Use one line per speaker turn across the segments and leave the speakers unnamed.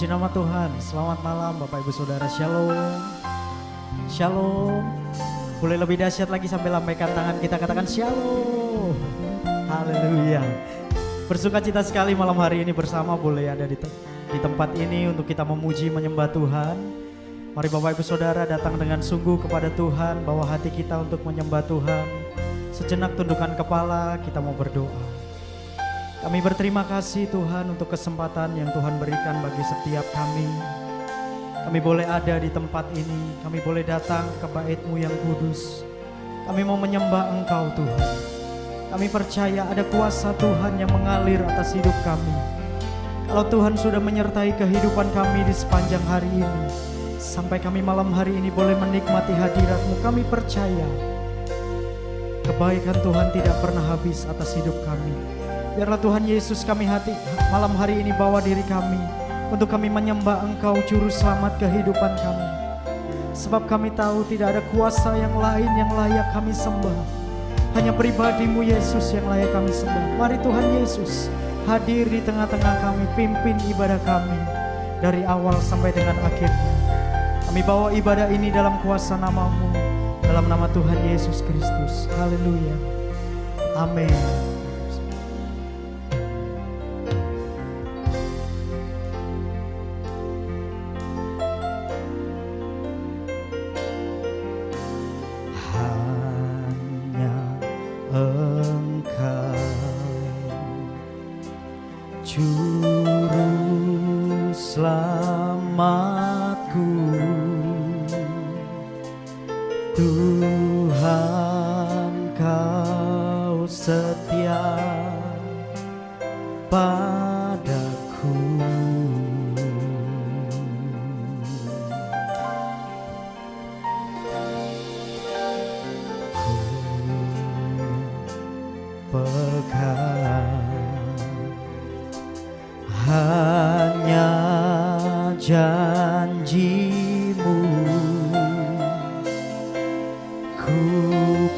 Puji nama Tuhan. Selamat malam Bapak Ibu Saudara. Shalom. Shalom. Boleh lebih dahsyat lagi sambil lambaikan tangan kita katakan shalom. Haleluya. Bersukacita sekali malam hari ini bersama boleh ada di tempat ini untuk kita memuji menyembah Tuhan. Mari Bapak Ibu Saudara datang dengan sungguh kepada Tuhan, bawa hati kita untuk menyembah Tuhan. Sejenak tundukkan kepala, kita mau berdoa. Kami berterima kasih Tuhan untuk kesempatan yang Tuhan berikan bagi setiap kami. Kami boleh ada di tempat ini, kami boleh datang ke bait-Mu yang kudus. Kami mau menyembah Engkau Tuhan. Kami percaya ada kuasa Tuhan yang mengalir atas hidup kami. Kalau Tuhan sudah menyertai kehidupan kami di sepanjang hari ini, sampai kami malam hari ini boleh menikmati hadirat-Mu, kami percaya kebaikan Tuhan tidak pernah habis atas hidup kami. Biarlah Tuhan Yesus malam hari ini bawa diri kami untuk kami menyembah Engkau Juru Selamat kehidupan kami. Sebab kami tahu tidak ada kuasa yang lain yang layak kami sembah. Hanya pribadi-Mu Yesus yang layak kami sembah. Mari Tuhan Yesus hadir di tengah-tengah kami, pimpin ibadah kami dari awal sampai dengan akhirnya. Kami bawa ibadah ini dalam kuasa nama-Mu, dalam nama Tuhan Yesus Kristus. Haleluya. Amin. Juru selamatku, Tuhan Kau setia padaku. Ku pegang hanya janji-Mu, ku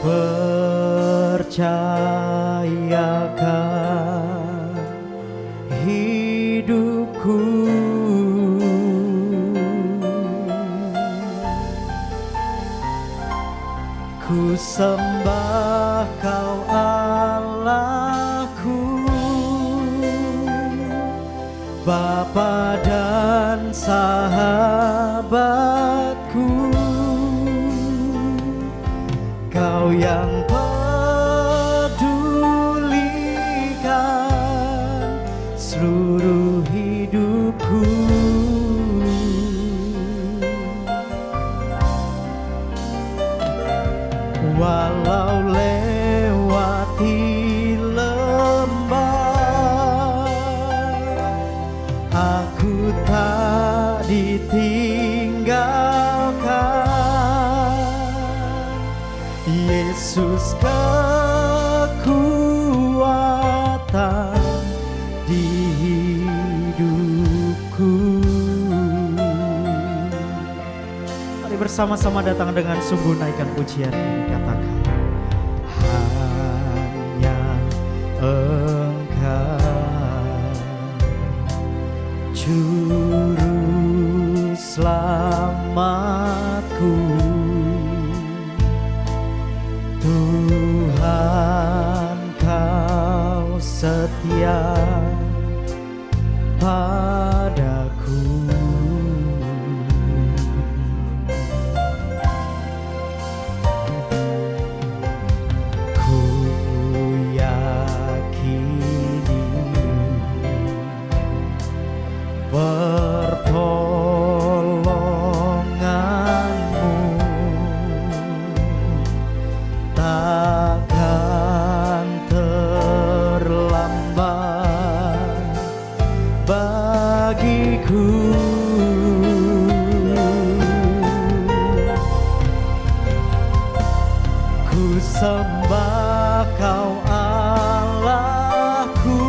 percayakan hidupku. Ku sembah Kau Allahku, Bapa dan sahabatku, Kau yang pedulikan seluruh hidupku. Walau lewati lembah, aku tak ditinggalkan. Yesus kekuatan di hidupku. Mari bersama-sama datang dengan sungguh naikkan pujian ini, katakan hanya Engkau Juru selamatku, Tuhan Kau setia padaku. Ku yakini pertolongan-Mu takkan terlambat bagiku. Ku sembah Kau Allahku,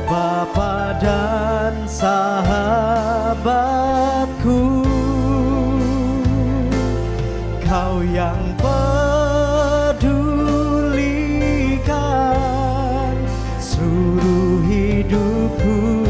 Bapa dan sahabatku, Kau yang pedulikan seluruh hidupku.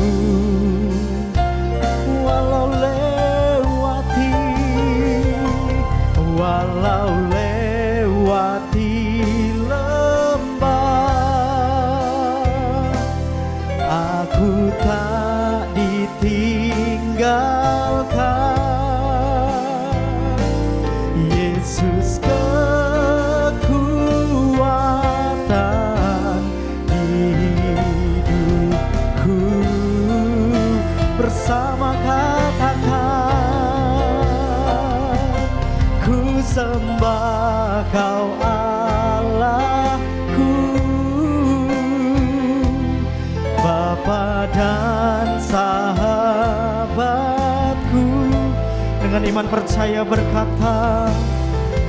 iman percaya berkata,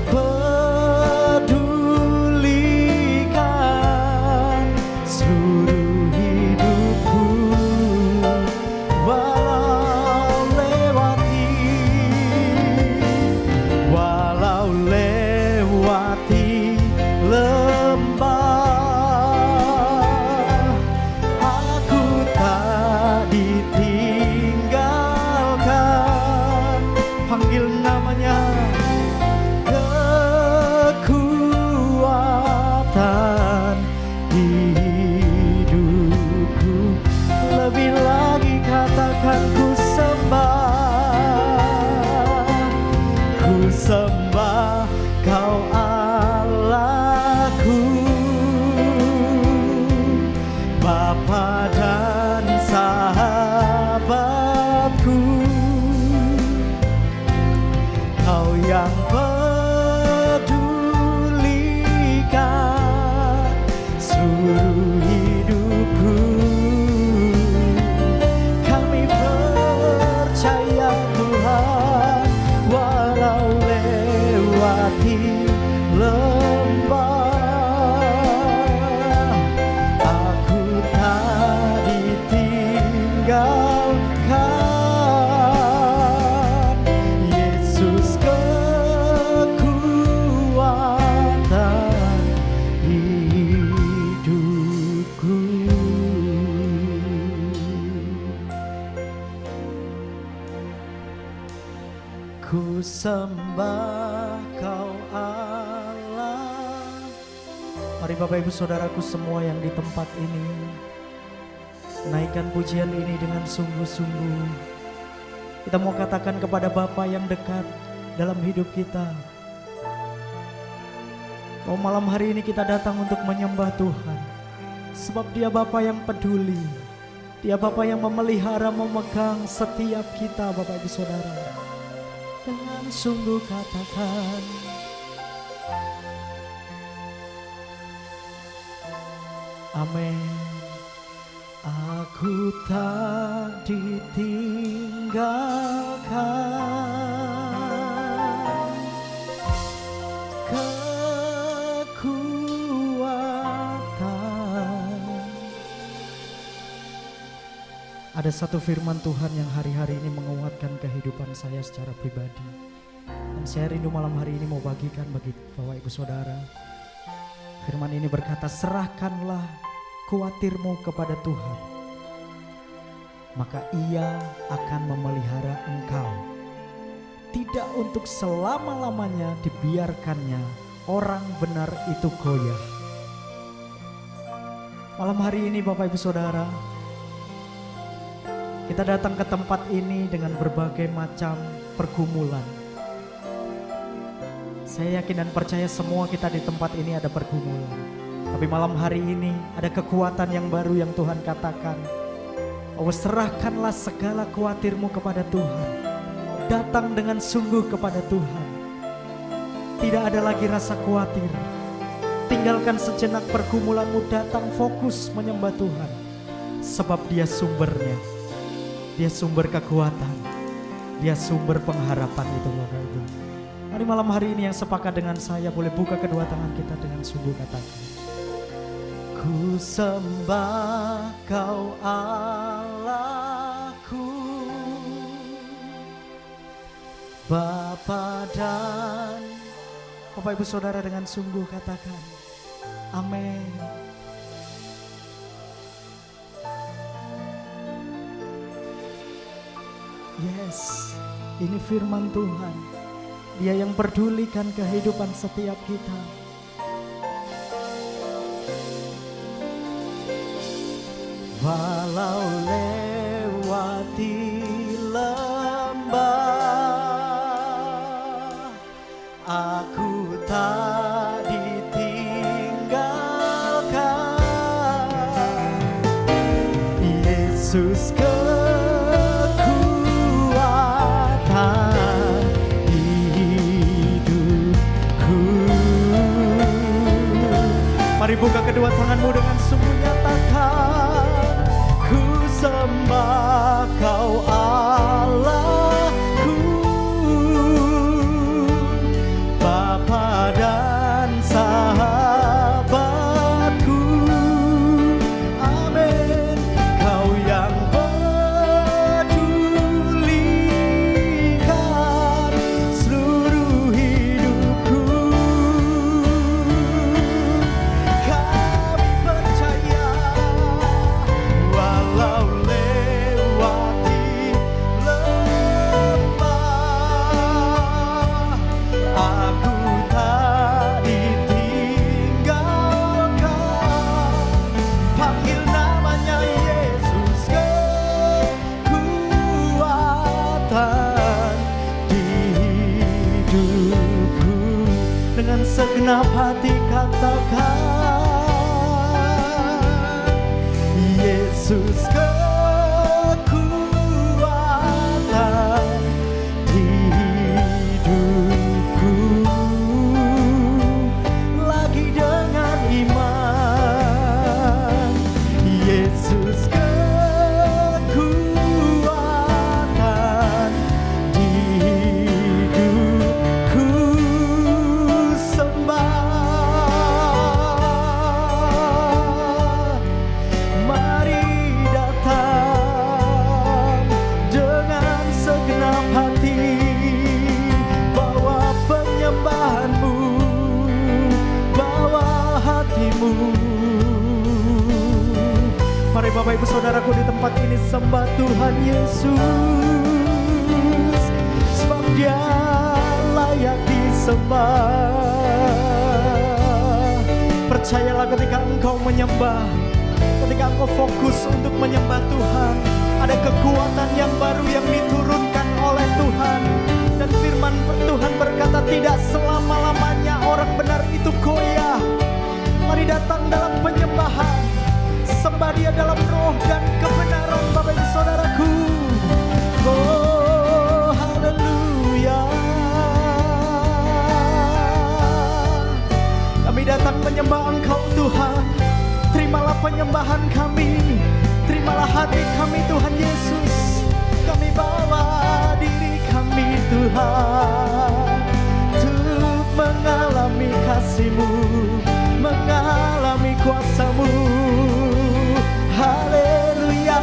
pedulikan seluruh hidupku, walau lewati lembah, aku tak ditinggalkan. Panggil namanya, kekuatan di hidupku. Lebih lagi katakan, ku sembah Kau Allahku, Bapa dan sahabatku. Kau yang pedulikan seluruh hidupku. Kami percaya Tuhan, walau lewati lembah, aku tak ditinggalkan. Yesus kekuatan hidupku. Ku sembah Kau Allah. Mari Bapak Ibu Saudaraku semua yang di tempat ini, naikkan pujian ini dengan sungguh-sungguh. Kita mau katakan kepada Bapa yang dekat dalam hidup kita, oh malam hari ini kita datang untuk menyembah Tuhan, sebab Dia Bapa yang peduli, Dia Bapa yang memelihara, memegang setiap kita. Bapak Ibu Saudara, dengan sungguh katakan, amin. Aku tak ditinggalkan. Kekuatan. Ada satu firman Tuhan yang hari-hari ini menguatkan kehidupan saya secara pribadi, dan saya rindu malam hari ini mau bagikan bagi Bapak Ibu Saudara. Firman ini berkata, serahkanlah khawatirmu kepada Tuhan, maka Ia akan memelihara engkau. Tidak untuk selama-lamanya dibiarkannya orang benar itu goyah. Malam hari ini Bapak Ibu Saudara, kita datang ke tempat ini dengan berbagai macam pergumulan. Saya yakin dan percaya semua kita di tempat ini ada pergumulan. Tapi malam hari ini ada kekuatan yang baru yang Tuhan katakan. Oh, serahkanlah segala khawatirmu kepada Tuhan. Datang dengan sungguh kepada Tuhan. Tidak ada lagi rasa khawatir. Tinggalkan sejenak pergumulanmu, datang fokus menyembah Tuhan. Sebab Dia sumbernya. Dia sumber kekuatan, Dia sumber pengharapan itu Bapak Ibu. Mari malam hari ini yang sepakat dengan saya boleh buka kedua tangan kita dengan sungguh katakan, ku sembah Kau Allahku, Bapa dan Bapak Ibu Saudara dengan sungguh katakan, amin. Yes, ini firman Tuhan. Dia yang pedulikan kehidupan setiap kita. Walau lewati lembah, aku tak ditinggalkan. Yesus mari buka kedua tanganmu dengan sungguh nyatakan, ku sembah Kau Allahku, segenap hati katakan, Yesus kekuatan di hidupku. Lagi dengan iman, Yesus kekuatan di hidupku. Sembah, mari datang dengan segenap hati, bawa penyembahanmu, bawa hatimu. Mari Bapak Ibu Saudaraku di tempat ini sembah Tuhan Yesus, sebab Dia layak disembah. Percayalah ketika engkau menyembah, ketika engkau fokus untuk menyembah Tuhan, ada kekuatan yang baru yang diturunkan oleh Tuhan. Dan firman Tuhan berkata, tidak selama-lamanya orang benar itu goyah. Mari datang dalam penyembahan, sembah Dia dalam roh dan kebenaran, Bapak Ibu Saudaraku. Oh, haleluya. Kami datang menyembah Engkau Tuhan. Terimalah penyembahan kami, terimalah hati kami Tuhan Yesus. Kami bawa diri kami Tuhan, untuk mengalami kasih-Mu, mengalami kuasa-Mu. Haleluya.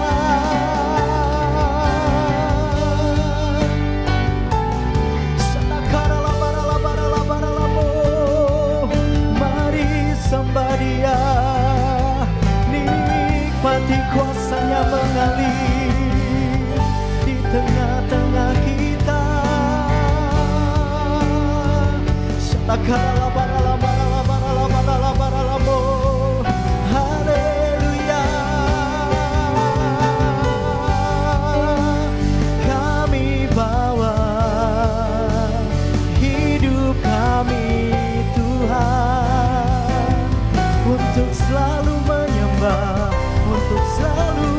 Mari sembah Dia, nikmati kuasa-Nya mengalir di tengah-tengah kita. Haleluya. Kami bawa hidup kami Tuhan, untuk selalu menyembah, untuk selalu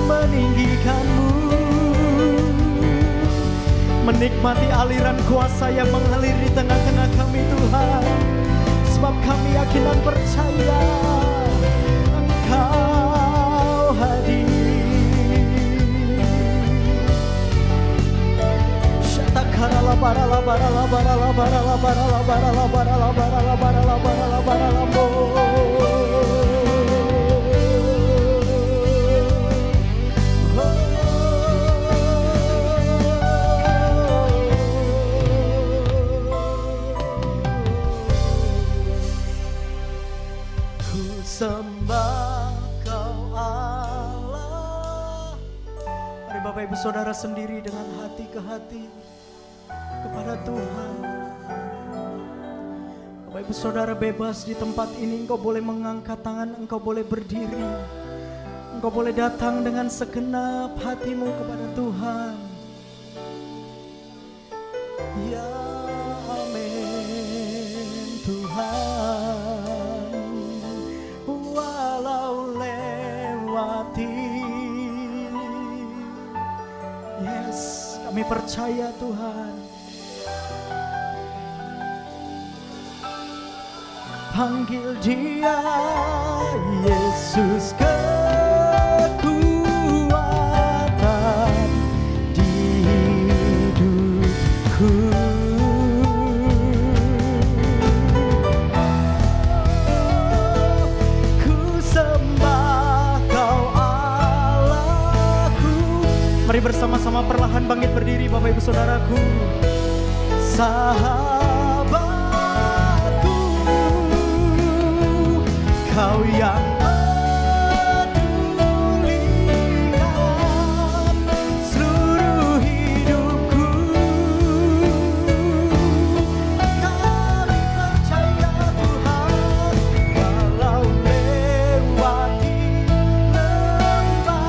meninggikan-Mu, menikmati aliran kuasa yang mengalir di tengah-tengah kami Tuhan. Sebab kami yakin dan percaya Engkau hadir. Shatakarala barala barala barala barala barala barala barala barala barala barala barala bo. Sembah Kau Allah. Mari Bapak Ibu Saudara sendiri dengan hati ke hati kepada Tuhan. Bapak Ibu Saudara bebas di tempat ini. Engkau boleh mengangkat tangan, engkau boleh berdiri, engkau boleh datang dengan segenap hatimu kepada Tuhan. Ya amin Tuhan. Yes, kami percaya Tuhan. Panggil Dia, Yesus kekuatan di hidupku. Mari bersama-sama perlahan bangkit berdiri Bapak Ibu Saudaraku. Sahabatku, Kau yang pedulikan seluruh hidupku. Kami percaya Tuhan, walau lewati lembah,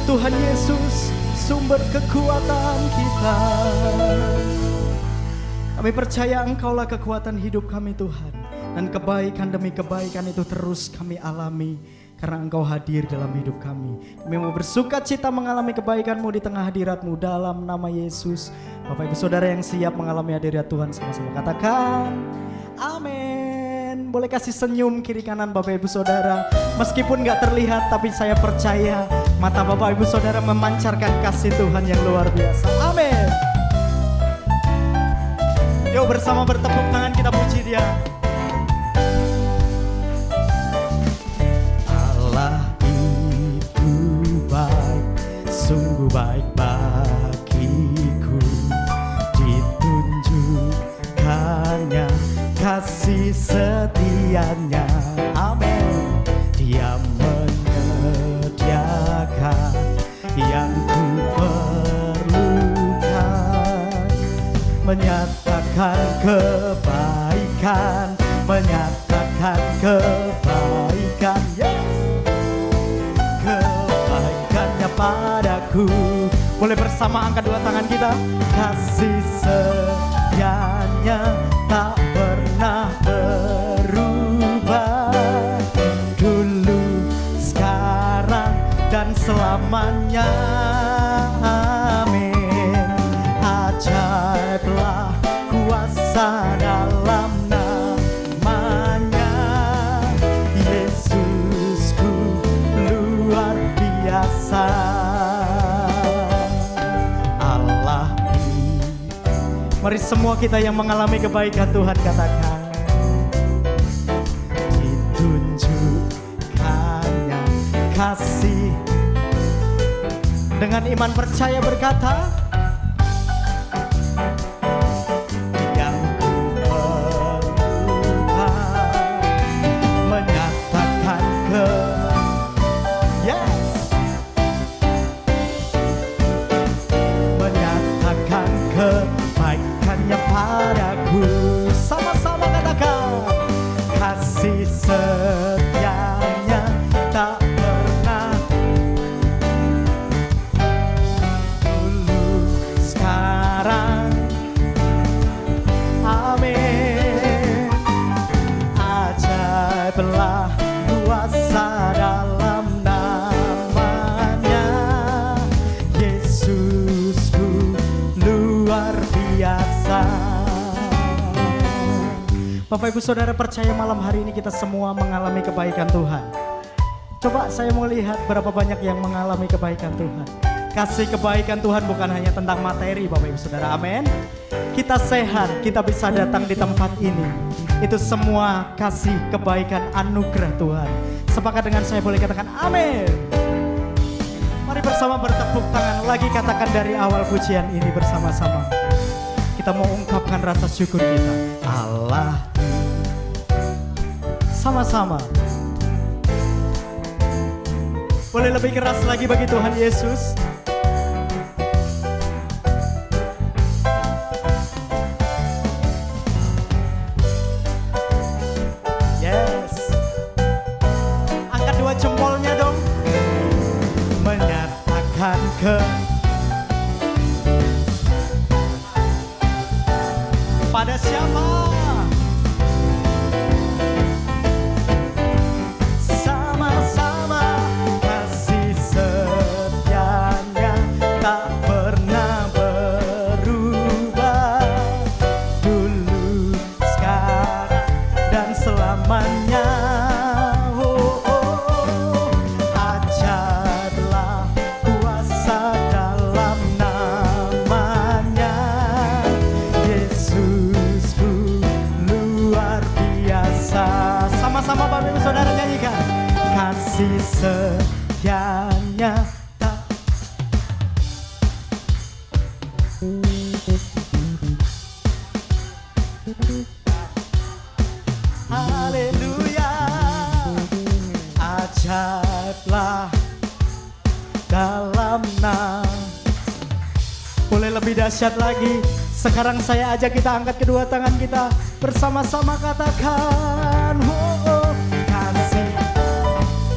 Tuhan Yesus, sumber kekuatan kita. Kami percaya Engkaulah kekuatan hidup kami Tuhan. Dan kebaikan demi kebaikan itu terus kami alami karena Engkau hadir dalam hidup kami. Kami mau bersuka cita mengalami kebaikan-Mu di tengah hadirat-Mu dalam nama Yesus. Bapak Ibu Saudara yang siap mengalami hadirat Tuhan sama-sama katakan amin. Boleh kasih senyum kiri kanan Bapak Ibu Saudara. Meskipun gak terlihat tapi saya percaya mata Bapak Ibu Saudara memancarkan kasih Tuhan yang luar biasa. Amin. Yuk bersama bertepuk tangan kita puji Dia. Allah itu baik, sungguh baik bagiku. Ditunjukkannya kasih setianya. Amin. Dia menyediakan yang ku perlukan, menyatakan kebaikan, menyatakan kebaikan, yes, kebaikannya padaku. Boleh bersama angkat dua tangan kita. Kasih setianya tak pernah berubah, dulu, sekarang, dan selamanya. Amin. Ajaiblah kuasa dalam namanya. Yesusku luar biasa. Allah. Mari semua kita yang mengalami kebaikan Tuhan katakan. Ditunjukkannya kasih. Dengan iman percaya berkata, yang ku perlukan, menyatakan yes, menyatakan kebaikannya padaku. Sama-sama katakan. Kasih setianya tak pernah, dulu, sekarang. Amin. Ajaiblah kuasa dalam namanya. Yesusku luar biasa. Bapak Ibu Saudara percaya malam hari ini kita semua mengalami kebaikan Tuhan. Coba saya mau lihat berapa banyak yang mengalami kebaikan Tuhan. Kasih kebaikan Tuhan bukan hanya tentang materi Bapak Ibu Saudara, amin. Kita sehat, kita bisa datang di tempat ini. Itu semua kasih kebaikan anugerah Tuhan. Sepakat dengan saya boleh katakan amin. Mari bersama bertepuk tangan lagi, katakan dari awal pujian ini bersama-sama. Kita mau ungkapkan rasa syukur kita. Allah. Sama-sama. Boleh lebih keras lagi bagi Tuhan Yesus. Yes. Angkat dua jempolnya dong. Menyatakan pada siapa? Sama-sama kasih setianya tak pernah berubah, dulu, sekarang, dan selamanya. Ajaiblah kuasa dalam namanya. Yesusku luar biasa. Sama-sama Bapak Ibu Saudara nyanyikan. Kasih setianya tak. Haleluya. Ajaiblah dalam nama. Boleh lebih dahsyat lagi. Sekarang saya ajak kita angkat kedua tangan kita bersama-sama katakan, oh, kasih.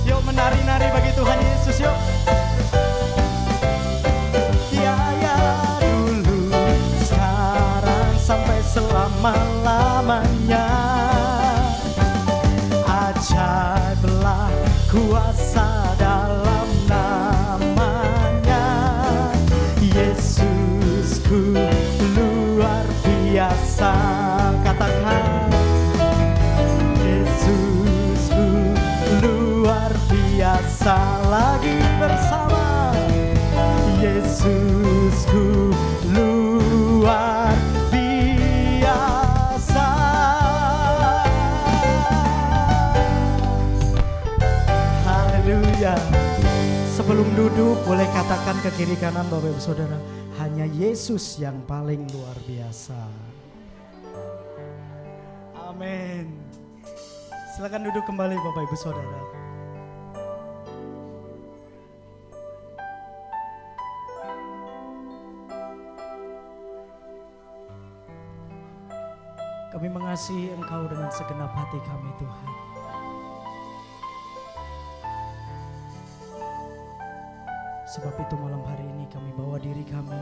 Yuk menari-nari bagi Tuhan Yesus yuk. selama-lamanya. Ajaiblah kuasa dalam namanya. Yesusku luar biasa. Katakan, Yesusku luar biasa. Lagi bersama, Yesusku luar biasa. Haleluya. Sebelum duduk boleh katakan ke kiri kanan Bapak Ibu Saudara, hanya Yesus yang paling luar biasa. Amin. Silakan duduk kembali Bapak Ibu Saudara. Kami mengasihi Engkau dengan segenap hati kami, Tuhan. Sebab itu malam hari ini kami bawa diri kami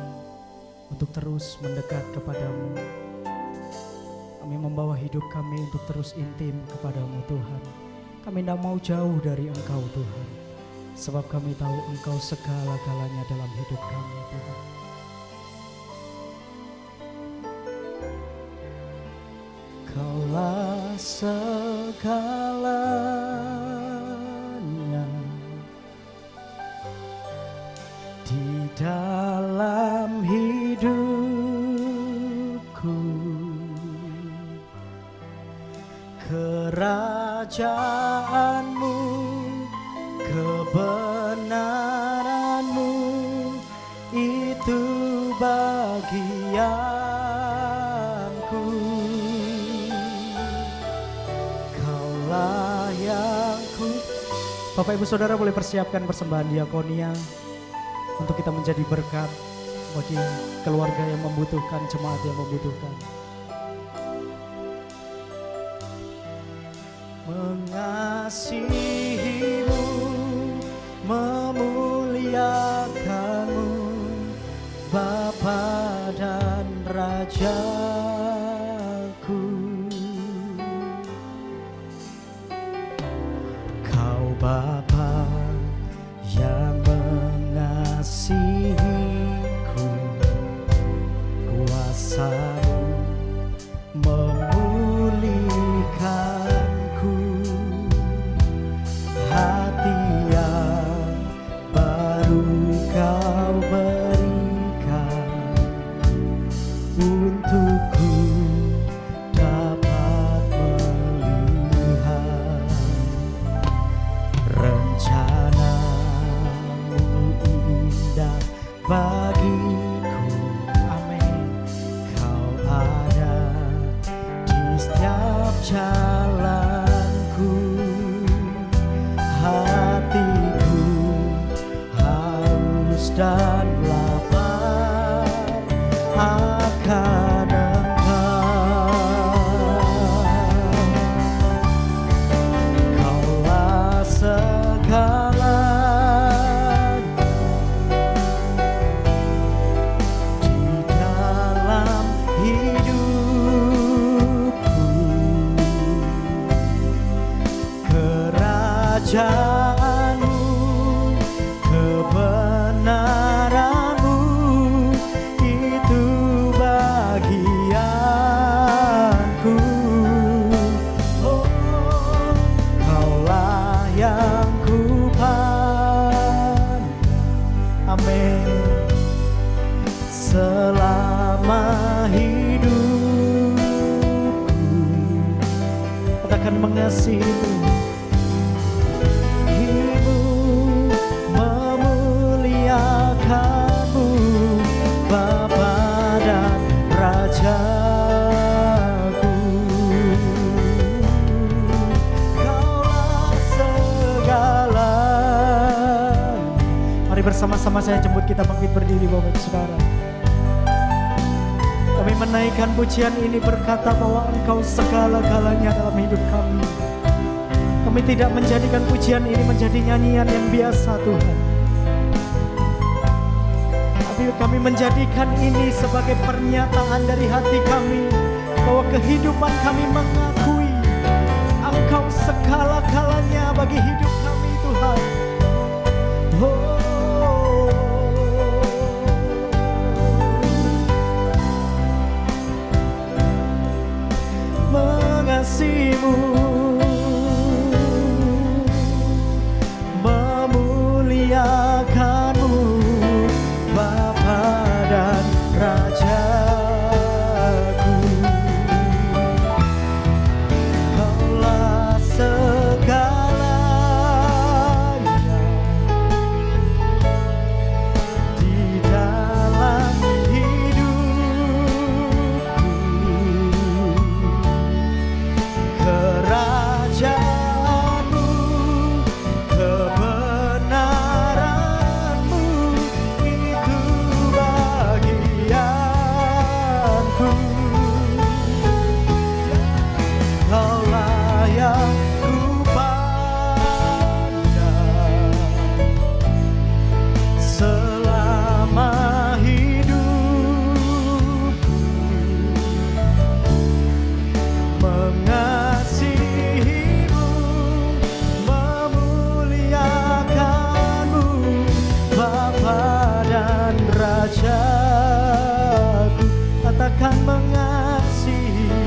untuk terus mendekat kepadamu. Kami membawa hidup kami untuk terus intim kepadamu, Tuhan. Kami tidak mau jauh dari Engkau, Tuhan. Sebab kami tahu Engkau segala-galanya dalam hidup kami, Tuhan. Kaulah segalanya di dalam hidupku. Kerajaanmu, kebenaranmu, itu bagianku. Kaulah yang ku. Bapak Ibu Saudara boleh persiapkan persembahan diakonia untuk kita menjadi berkat bagi keluarga yang membutuhkan, jemaat yang membutuhkan. Mengasihimu, memuliakanmu, Bapa dan Rajaku. Kau Bapa yang mengasihiku, kuasa-Mu memulihkanku, hati yang baru Kau berikan untukku dapat melihat rencana-Mu indah bagiku. Amin. Kau ada di setiap jalanku, hatiku haus dan lapar akan Engkau. Kaulah segalanya di dalam hidupku. Kerajaanmu, kebenaranmu, itu bagianku. Oh, Kaulah yang kupandang. Amin. Selama hidupku, katakan mengasihimu, memuliakanmu, Bapa dan Rajaku. Kaulah segalanya. Mari bersama-sama saya jemput kita bangkit berdiri Bapak Ibu Saudara. Kami menaikkan pujian ini berkata bahwa Engkau segala-galanya dalam hidup kami. Kami tidak menjadikan pujian ini menjadi nyanyian yang biasa, Tuhan. Tapi kami menjadikan ini sebagai pernyataan dari hati kami bahwa kehidupan kami mengakui Engkau segala-galanya bagi hidup kami Tuhan. Mengasihimu, memuliakanmu, Bapa dan Rajaku. Kaulah segalanya di dalam hidupku. Kerajaanmu, kebenaranmu, itu bagianku. Kaulah yang kupandang selama hidupku. Mengasihimu, memuliakanmu, Bapa dan Rajaku. Katakan mengasihimu,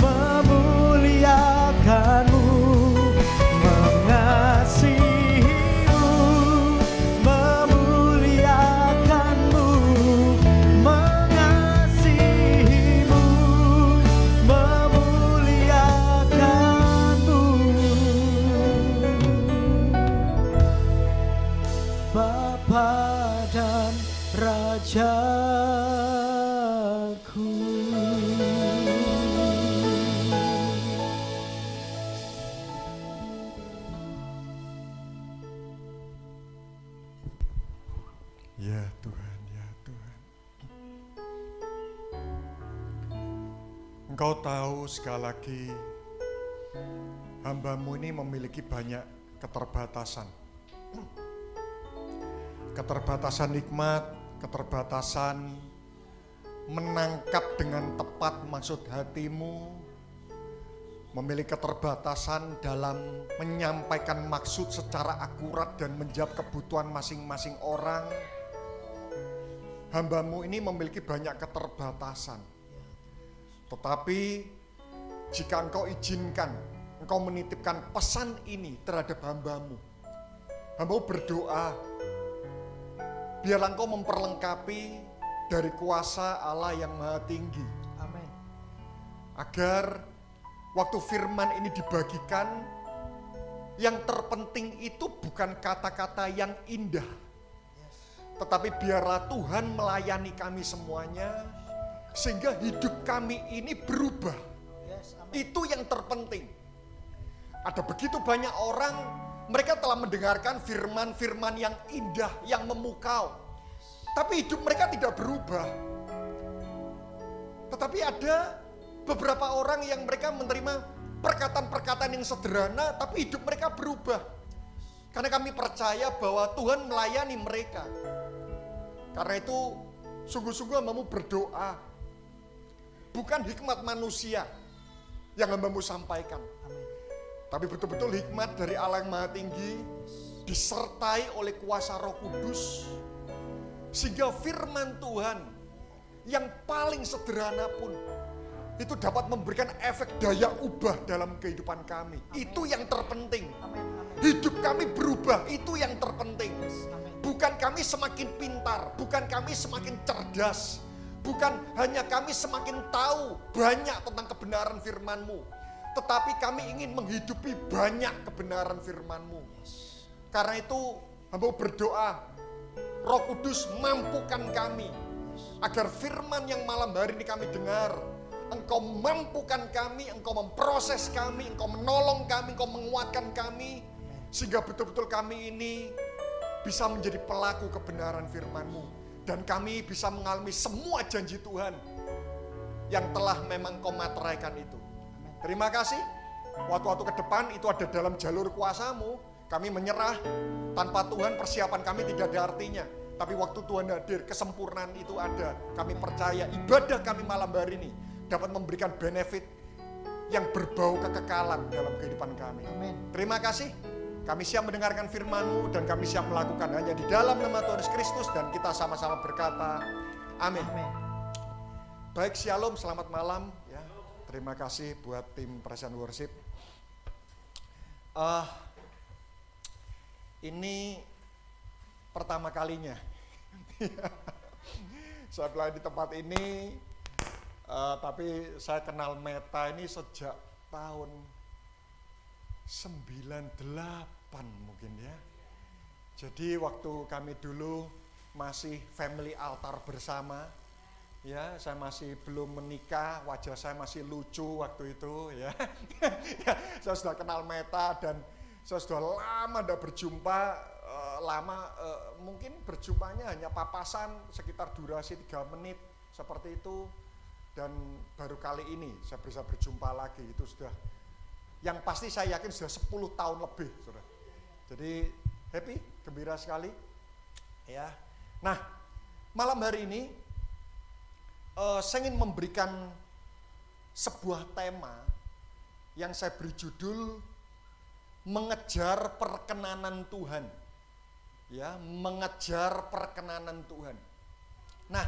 memuliakanmu, mengasihimu, memuliakanmu, mengasihimu, memuliakanmu, Bapa dan Rajaku.
Ya Tuhan, ya Tuhan. Engkau tahu sekali lagi hamba-Mu ini memiliki banyak keterbatasan. Keterbatasan nikmat, keterbatasan menangkap dengan tepat maksud hati-Mu, memiliki keterbatasan dalam menyampaikan maksud secara akurat dan menjawab kebutuhan masing-masing orang. Hamba-Mu ini memiliki banyak keterbatasan. Tetapi jika Engkau izinkan, Engkau menitipkan pesan ini terhadap hamba-Mu. Hamba-Mu berdoa, biarlah Engkau memperlengkapi dari kuasa Allah yang Maha Tinggi.
Amin.
Agar waktu firman ini dibagikan, yang terpenting itu bukan kata-kata yang indah, tetapi biarlah Tuhan melayani kami semuanya, sehingga hidup kami ini berubah. Itu yang terpenting. Ada begitu banyak orang, mereka telah mendengarkan firman-firman yang indah, yang memukau, tapi hidup mereka tidak berubah. Tetapi ada beberapa orang yang mereka menerima perkataan-perkataan yang sederhana, tapi hidup mereka berubah. Karena kami percaya bahwa Tuhan melayani mereka. Karena itu sungguh-sungguh hamba-Mu berdoa, bukan hikmat manusia yang hamba-Mu sampaikan, tapi betul-betul hikmat dari Allah yang Maha Tinggi, disertai oleh kuasa Roh Kudus, sehingga firman Tuhan yang paling sederhana pun itu dapat memberikan efek daya ubah dalam kehidupan kami. Itu yang terpenting. Hidup kami berubah, itu yang terpenting. Bukan kami semakin pintar, bukan kami semakin cerdas, bukan hanya kami semakin tahu banyak tentang kebenaran firman-Mu, tetapi kami ingin menghidupi banyak kebenaran firman-Mu. Karena itu hamba berdoa, Roh Kudus mampukan kami, agar firman yang malam hari ini kami dengar, Engkau mampukan kami, Engkau memproses kami, Engkau menolong kami, Engkau menguatkan kami, sehingga betul-betul kami ini bisa menjadi pelaku kebenaran firman-Mu, dan kami bisa mengalami semua janji Tuhan yang telah memang Kau materaikan itu. Terima kasih. Waktu-waktu ke depan itu ada dalam jalur kuasa-Mu, kami menyerah. Tanpa Tuhan persiapan kami tidak ada artinya. Tapi waktu Tuhan hadir, kesempurnaan itu ada. Kami percaya ibadah kami malam hari ini dapat memberikan benefit yang berbau kekekalan dalam kehidupan kami.
Amin.
Terima kasih. Kami siap mendengarkan firman-Mu dan kami siap melakukan hanya di dalam nama Tuhan Yesus Kristus, dan kita sama-sama berkata, amin.
Amin.
Baik, shalom, selamat malam. Ya, terima kasih buat tim Present Worship. Ini pertama kalinya saya pelayan di tempat ini, tapi saya kenal Meta ini sejak tahun 98 mungkin ya. Jadi waktu kami dulu masih family altar bersama, ya, saya masih belum menikah, wajah saya masih lucu waktu itu ya. Ya, saya sudah kenal Meta dan saya sudah lama tidak berjumpa, mungkin berjumpanya hanya papasan sekitar durasi 3 menit seperti itu, dan baru kali ini saya bisa berjumpa lagi. Itu sudah, yang pasti saya yakin sudah 10 tahun lebih, saudara. Jadi happy, gembira sekali ya. Nah, malam hari ini saya ingin memberikan sebuah tema yang saya beri judul mengejar perkenanan Tuhan. Ya, mengejar perkenanan Tuhan. Nah,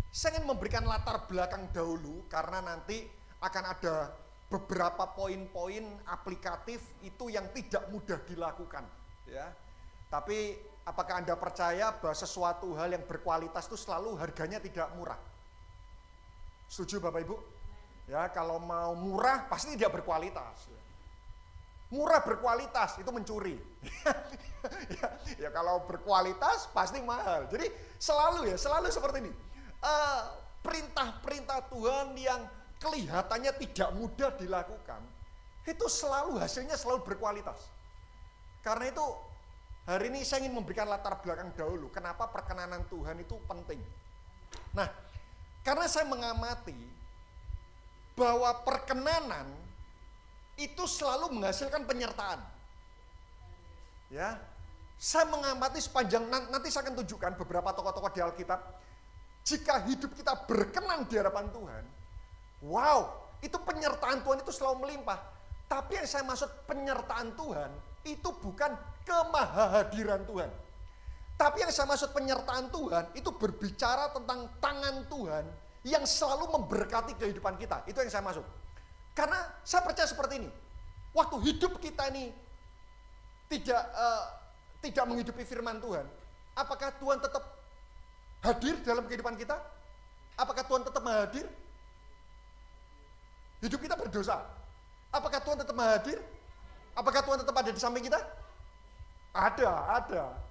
saya ingin memberikan latar belakang dahulu karena nanti akan ada beberapa poin-poin aplikatif itu yang tidak mudah dilakukan, ya. Tapi apakah Anda percaya bahwa sesuatu hal yang berkualitas itu selalu harganya tidak murah? Setuju Bapak Ibu? Ya, kalau mau murah pasti tidak berkualitas. Murah berkualitas itu mencuri. ya kalau berkualitas pasti mahal. Jadi selalu seperti ini. Perintah-perintah Tuhan yang kelihatannya tidak mudah dilakukan, itu selalu hasilnya selalu berkualitas. Karena itu hari ini saya ingin memberikan latar belakang dahulu kenapa perkenanan Tuhan itu penting. Nah, karena saya mengamati bahwa perkenanan itu selalu menghasilkan penyertaan. Ya, saya mengamati sepanjang, nanti saya akan tunjukkan beberapa tokoh-tokoh di Alkitab. Jika hidup kita berkenan di hadapan Tuhan, wow, itu penyertaan Tuhan itu selalu melimpah. Tapi yang saya maksud penyertaan Tuhan itu bukan kemahahadiran Tuhan. Tapi yang saya maksud penyertaan Tuhan itu berbicara tentang tangan Tuhan yang selalu memberkati kehidupan kita. Itu yang saya maksud. Karena saya percaya seperti ini. Waktu hidup kita ini tidak menghidupi firman Tuhan, apakah Tuhan tetap hadir dalam kehidupan kita? Apakah Tuhan tetap hadir? Hidup kita berdosa. Apakah Tuhan tetap hadir? Apakah Tuhan tetap ada di samping kita? Ada.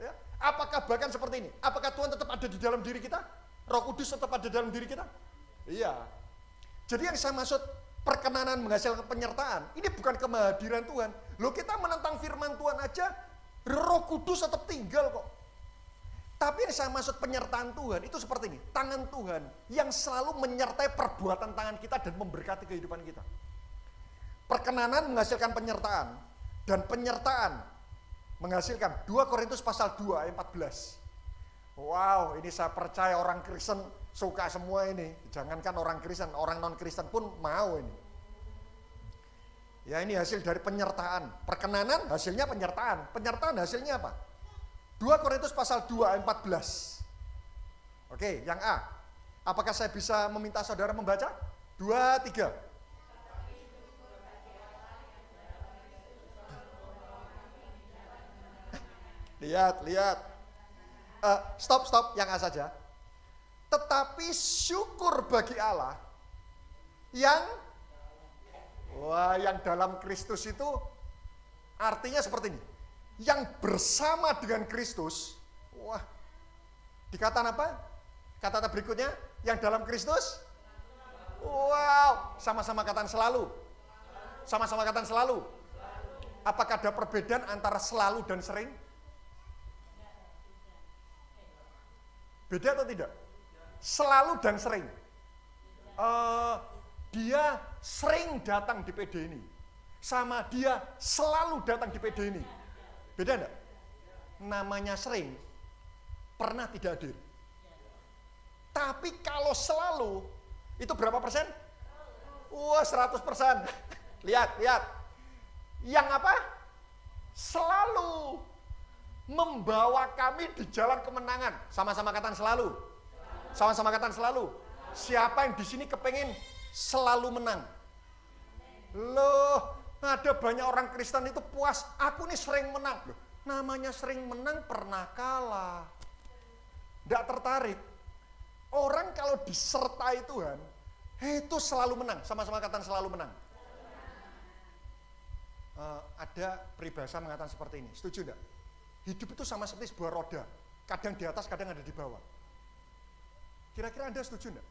Ya. Apakah bahkan seperti ini? Apakah Tuhan tetap ada di dalam diri kita? Roh Kudus tetap ada dalam diri kita? Iya. Jadi yang saya maksud perkenanan menghasilkan penyertaan, ini bukan kehadiran Tuhan. Loh, kita menentang firman Tuhan aja, Roh Kudus tetap tinggal kok. Tapi yang saya maksud penyertaan Tuhan itu seperti ini, tangan Tuhan yang selalu menyertai perbuatan tangan kita dan memberkati kehidupan kita. Perkenanan menghasilkan penyertaan, dan penyertaan menghasilkan 2 Korintus pasal 2 ayat 14. Wow, ini saya percaya orang Kristen suka semua ini. Jangankan orang Kristen, orang non-Kristen pun mau ini. Ya, ini hasil dari penyertaan. Perkenanan hasilnya penyertaan. Penyertaan hasilnya apa? 2 Korintus pasal 2 ayat 14. Oke, yang A. Apakah saya bisa meminta saudara membaca? 2, 3. Lihat. Stop, yang A saja. Tetapi syukur bagi Allah yang dalam Kristus itu artinya seperti ini. Yang bersama dengan Kristus, dikatakan apa? Kata-kata berikutnya, yang dalam Kristus, sama-sama katakan selalu. Sama-sama katakan selalu. Apakah ada perbedaan antara selalu dan sering? Beda atau tidak? Selalu dan sering. Dia sering datang di PD ini, sama dia selalu datang di PD ini. Beda enggak? Namanya sering, pernah tidak hadir. Tapi kalau selalu, itu berapa persen? Wah, 100%. Lihat. Yang apa? Selalu membawa kami di jalan kemenangan. Sama-sama katakan selalu. Sama-sama katakan selalu. Siapa yang di sini kepengen selalu menang? Loh, ada banyak orang Kristen itu puas. Aku nih sering menang. Loh, namanya sering menang pernah kalah. Tidak tertarik. Orang kalau disertai Tuhan, itu selalu menang. Sama-sama katakan selalu menang. Ada peribahasa mengatakan seperti ini. Setuju enggak? Hidup itu sama seperti sebuah roda. Kadang di atas, kadang ada di bawah. Kira-kira Anda setuju enggak?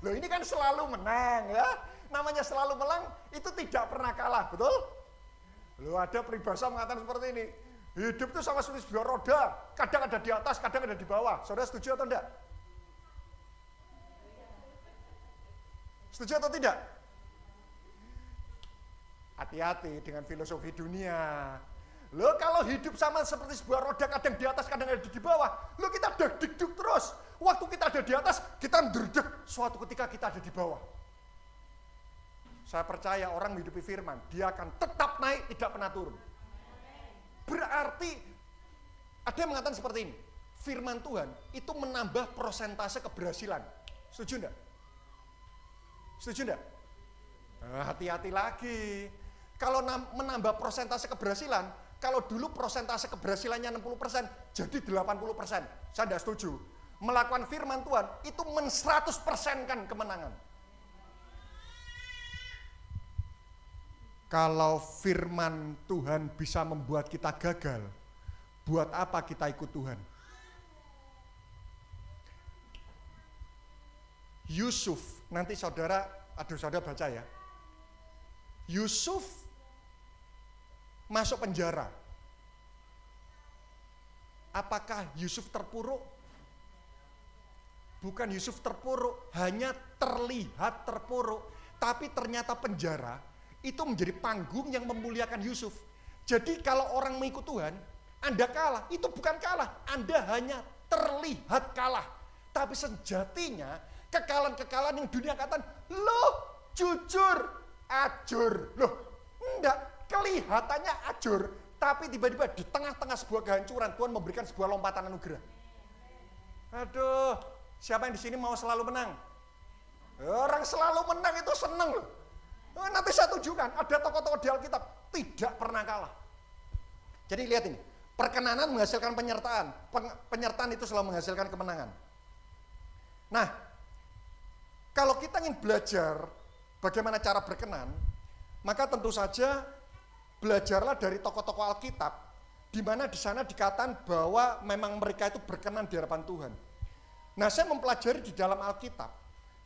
Loh, ini kan selalu menang ya. Namanya selalu menang itu tidak pernah kalah, betul? Loh, ada peribahasa mengatakan seperti ini. Hidup itu sama seperti sebuah roda. Kadang ada di atas, kadang ada di bawah. Saudara setuju atau enggak? Setuju atau tidak? Hati-hati dengan filosofi dunia. Loh, kalau hidup sama seperti sebuah roda, kadang di atas, kadang ada di bawah. Loh, kita deg-deg terus. Waktu kita ada di atas, kita menderdek. Suatu ketika kita ada di bawah. Saya percaya orang menghidupi firman, dia akan tetap naik, tidak pernah turun. Berarti, ada yang mengatakan seperti ini. Firman Tuhan itu menambah persentase keberhasilan. Setuju enggak? Setuju enggak? Hati-hati lagi. Kalau menambah persentase keberhasilan, kalau dulu persentase keberhasilannya 60%, jadi 80%. Saya tidak setuju. Melakukan firman Tuhan, itu 100%-kan kemenangan. Kalau firman Tuhan bisa membuat kita gagal, buat apa kita ikut Tuhan? Yusuf, nanti saudara baca ya. Yusuf masuk penjara. Apakah Yusuf terpuruk? Bukan Yusuf terpuruk, hanya terlihat terpuruk. Tapi ternyata penjara itu menjadi panggung yang memuliakan Yusuf. Jadi kalau orang mengikut Tuhan, Anda kalah, itu bukan kalah. Anda hanya terlihat kalah. Tapi sejatinya, kekalahan-kekalahan yang dunia katakan, loh jujur, ajur. Loh enggak, kelihatannya ajur. Tapi tiba-tiba di tengah-tengah sebuah kehancuran, Tuhan memberikan sebuah lompatan anugerah. Aduh, siapa yang di sini mau selalu menang? Orang selalu menang itu seneng loh. Nanti saya tunjukkan, ada tokoh-tokoh di Alkitab tidak pernah kalah. Jadi lihat ini, perkenanan menghasilkan penyertaan. Penyertaan itu selalu menghasilkan kemenangan. Nah, kalau kita ingin belajar bagaimana cara berkenan, maka tentu saja belajarlah dari tokoh-tokoh Alkitab, di mana di sana dikatakan bahwa memang mereka itu berkenan di hadapan Tuhan. Nah, saya mempelajari di dalam Alkitab,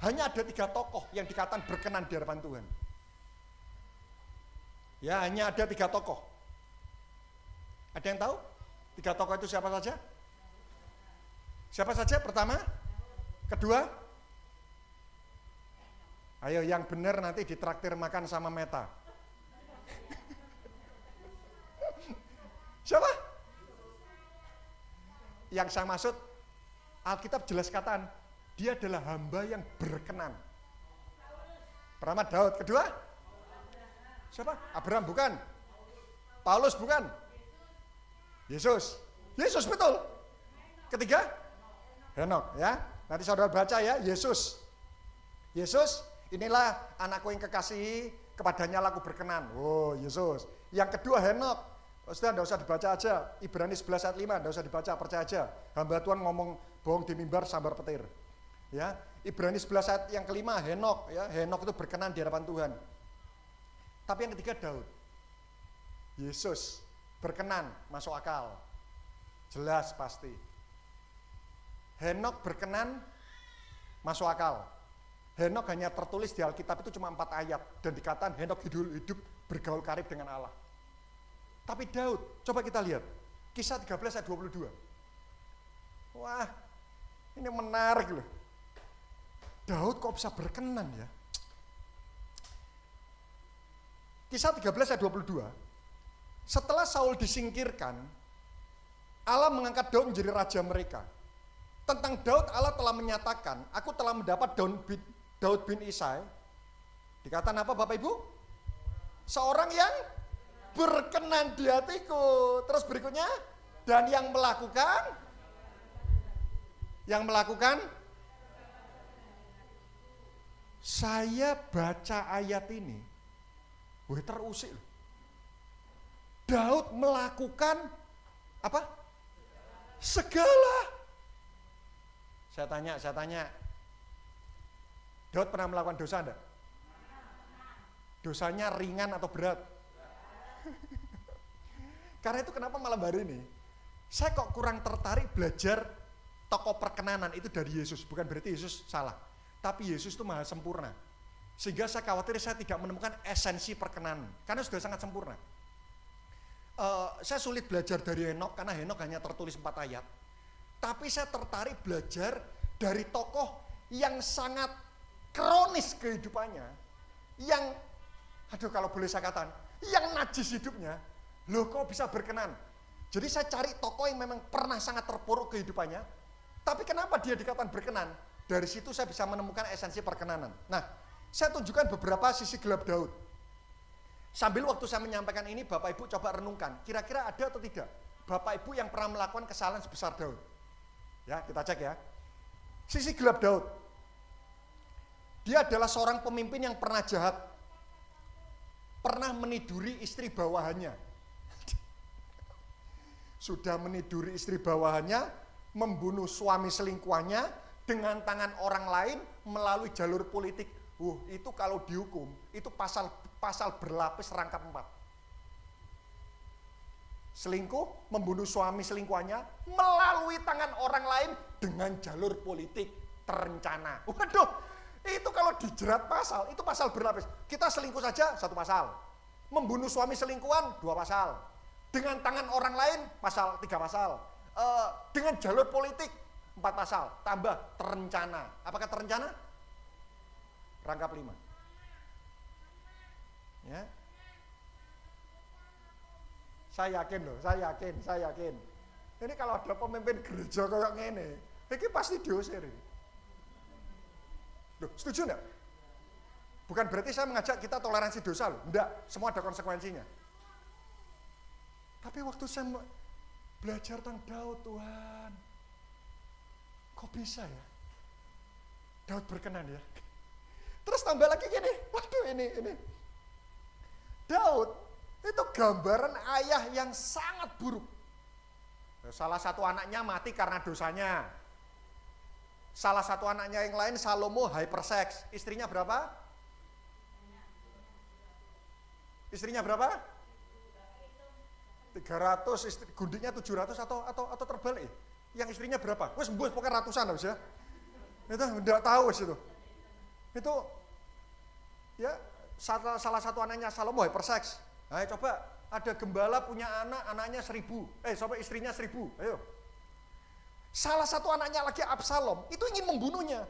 hanya ada 3 tokoh yang dikatakan berkenan di hadapan Tuhan. Ya, hanya ada 3 tokoh. Ada yang tahu? 3 tokoh itu siapa saja? Siapa saja? Pertama? Kedua? Ayo, yang benar nanti ditraktir makan sama Meta. Siapa? Yang saya maksud, Alkitab jelas katakan, dia adalah hamba yang berkenan. Pertama Daud, kedua? Siapa? Abraham bukan? Paulus bukan? Yesus. Yesus betul. Ketiga? Henok ya. Nanti saudara baca ya, Yesus. Yesus, inilah anakku yang kekasihi, kepadanya laku berkenan. Oh, Yesus. Yang kedua Henok. Saudara enggak usah dibaca aja. Ibrani 11 ayat 5 enggak usah dibaca, percaya aja. Hamba Tuhan ngomong bohong di mimbar sambar petir. Ya, Ibrani 11 ayat yang kelima Henok ya. Henok itu berkenan di hadapan Tuhan. Tapi yang ketiga Daud. Yesus berkenan, masuk akal. Jelas pasti. Henok berkenan, masuk akal. Henok hanya tertulis di Alkitab itu cuma 4 ayat. Dan dikatakan Henok hidup bergaul karib dengan Allah. Tapi Daud, coba kita lihat. Kisah 13 ayat 22. Wah, ini menarik loh. Daud kok bisa berkenan ya? Kisah 13 ayat 22. Setelah Saul disingkirkan, Allah mengangkat Daud menjadi raja mereka. Tentang Daud Allah telah menyatakan, aku telah mendapat Daud bin Isai. Dikatakan apa Bapak Ibu? Seorang yang berkenan di hatiku. Terus berikutnya, dan yang melakukan saya baca ayat ini, terusik loh. Daud melakukan apa? Segala. Saya tanya. Daud pernah melakukan dosa enggak? Dosanya ringan atau berat? Karena itu kenapa malam hari ini saya kok kurang tertarik belajar tokoh perkenanan itu dari Yesus. Bukan berarti Yesus salah, tapi Yesus itu maha sempurna. Sehingga saya khawatir saya tidak menemukan esensi perkenanan, karena sudah sangat sempurna. Saya sulit belajar dari Henok, karena Henok hanya tertulis 4 ayat. Tapi saya tertarik belajar dari tokoh yang sangat kronis kehidupannya, yang, kalau boleh saya katakan, yang najis hidupnya, loh kok bisa berkenan. Jadi saya cari tokoh yang memang pernah sangat terpuruk kehidupannya, tapi kenapa dia dikatakan berkenan? Dari situ saya bisa menemukan esensi perkenanan. Nah, saya tunjukkan beberapa sisi gelap Daud. Sambil waktu saya menyampaikan ini, Bapak Ibu coba renungkan, kira-kira ada atau tidak Bapak Ibu yang pernah melakukan kesalahan sebesar Daud? Ya, kita cek ya. Sisi gelap Daud. Dia adalah seorang pemimpin yang pernah jahat. Pernah meniduri istri bawahannya. Sudah meniduri istri bawahannya, membunuh suami selingkuhannya dengan tangan orang lain melalui jalur politik. Itu kalau dihukum, itu pasal berlapis rangkap 4. Selingkuh, membunuh suami selingkuhannya melalui tangan orang lain dengan jalur politik terencana. Waduh, itu kalau dijerat pasal, itu pasal berlapis. Kita selingkuh saja 1 pasal. Membunuh suami selingkuhan 2 pasal. Dengan tangan orang lain pasal 3 pasal. Dengan jalur politik 4 pasal. Tambah terencana. Apakah terencana? Rangkap 5. Ya. Saya yakin. Ini kalau ada pemimpin gereja kayak ngene, ini pasti diusir ini. Loh, setuju enggak? Bukan berarti saya mengajak kita toleransi dosa loh. Enggak, semua ada konsekuensinya. Tapi waktu saya belajar tentang Daud, Tuhan, kok bisa ya? Daud berkenan ya? Terus tambah lagi gini, waduh ini. Daud itu gambaran ayah yang sangat buruk. Salah satu anaknya mati karena dosanya. Salah satu anaknya yang lain, Salomo, hypersex. Istrinya berapa? Istrinya berapa? 300, gundiknya 700 atau terbalik. Yang istrinya berapa? Wes mbus pokoknya ratusan habis ya. Itu enggak tahu wes itu. Itu ya salah satu anaknya Salomo hypersex. Ayo coba, ada gembala punya anaknya 1000. Istrinya 1000. Ayo. Salah satu anaknya lagi Absalom, itu ingin membunuhnya.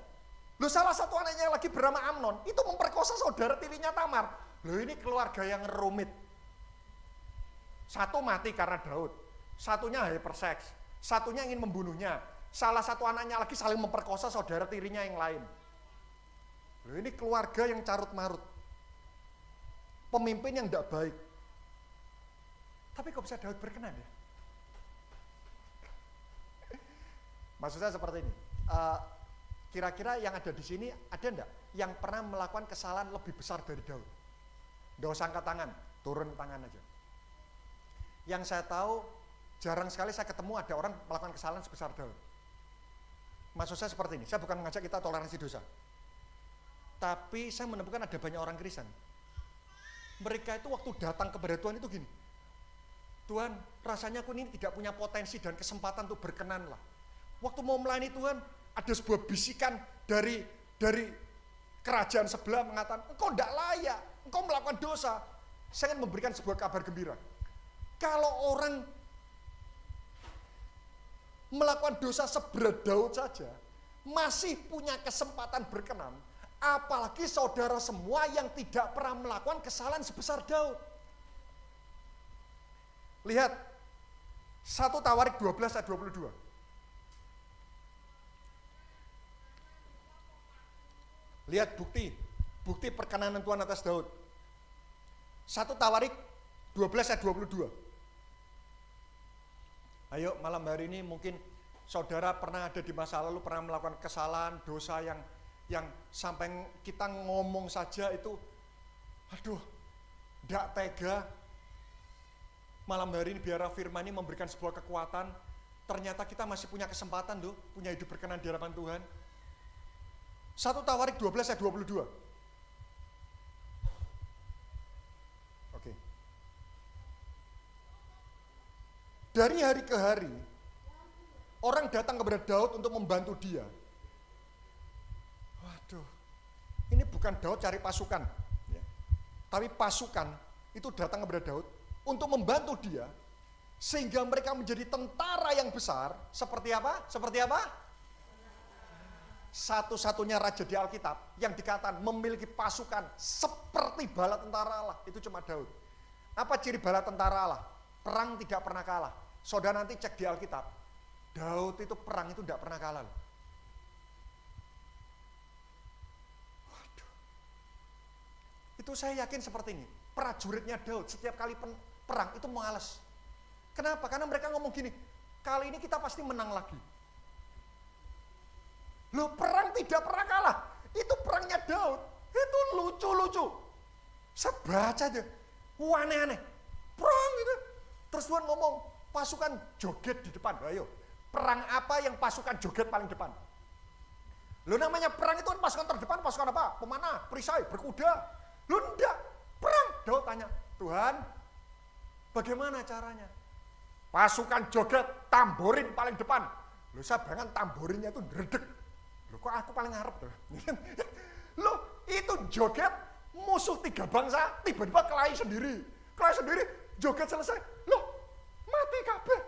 Loh, salah satu anaknya lagi bernama Amnon, itu memperkosa saudara tirinya Tamar. Loh, ini keluarga yang rumit. Satu mati karena Daud, satunya hypersex, satunya ingin membunuhnya. Salah satu anaknya lagi saling memperkosa saudara tirinya yang lain. Loh, ini keluarga yang carut marut. Pemimpin yang tidak baik. Tapi kok bisa Daud berkenan ya? Maksud saya seperti ini. Kira-kira yang ada di sini ada enggak yang pernah melakukan kesalahan lebih besar dari Daud? Nggak usah angkat tangan, turun tangan aja. Yang saya tahu, jarang sekali saya ketemu ada orang melakukan kesalahan sebesar Daud. Maksud saya seperti ini, saya bukan mengajak kita toleransi dosa. Tapi saya menemukan ada banyak orang Kristen. Mereka itu waktu datang kepada Tuhan itu gini, Tuhan, rasanya aku ini tidak punya potensi dan kesempatan untuk berkenan lah. Waktu mau melayani Tuhan, ada sebuah bisikan dari kerajaan sebelah mengatakan, engkau tidak layak, engkau melakukan dosa. Saya ingin memberikan sebuah kabar gembira. Kalau orang melakukan dosa seberat Daud saja, masih punya kesempatan berkenan, apalagi saudara semua yang tidak pernah melakukan kesalahan sebesar Daud. Lihat, 1 Tawarik 12 ayat 22. Lihat bukti perkenanan Tuhan atas Daud. 1 Tawarik 12 ayat 22. Ayo malam hari ini mungkin saudara pernah ada di masa lalu, pernah melakukan kesalahan, dosa yang sampai kita ngomong saja itu, aduh, tidak tega. Malam hari ini biar firman ini memberikan sebuah kekuatan, ternyata kita masih punya kesempatan loh, punya hidup berkenan di hadapan Tuhan. 1 Tawarik 12 ayat 22. Oke. Dari hari ke hari, orang datang kepada Daud untuk membantu dia. Waduh, ini bukan Daud cari pasukan, ya. Tapi pasukan itu datang kepada Daud untuk membantu dia, sehingga mereka menjadi tentara yang besar. Seperti apa? Seperti apa? Satu-satunya raja di Alkitab yang dikatakan memiliki pasukan seperti bala tentara Allah, itu cuma Daud. Apa ciri bala tentara Allah? Perang tidak pernah kalah. Saudara nanti cek di Alkitab, Daud itu perang itu tidak pernah kalah. Waduh. Itu saya yakin seperti ini. Prajuritnya Daud setiap kali perang itu malas. Kenapa? Karena mereka ngomong gini, kali ini kita pasti menang lagi. Loh, perang tidak pernah kalah. Itu perangnya Daud. Itu lucu-lucu. Saya baca aja. Aneh-aneh. Perang itu. Terus Tuhan ngomong, pasukan joget di depan. Ayo, perang apa yang pasukan joget paling depan? Loh, namanya perang itu kan pasukan terdepan, pasukan apa? Pemanah, perisai, berkuda. Loh, enggak. Perang. Daud tanya, Tuhan, bagaimana caranya? Pasukan joget, tamborin paling depan. Loh, saya bayangkan tamborinnya itu ngeredek. Loh, kok aku paling ngarep tuh? Loh, itu joget musuh 3 bangsa, tiba-tiba kelahi sendiri. Kelahi sendiri, joget selesai. Loh, mati kabeh.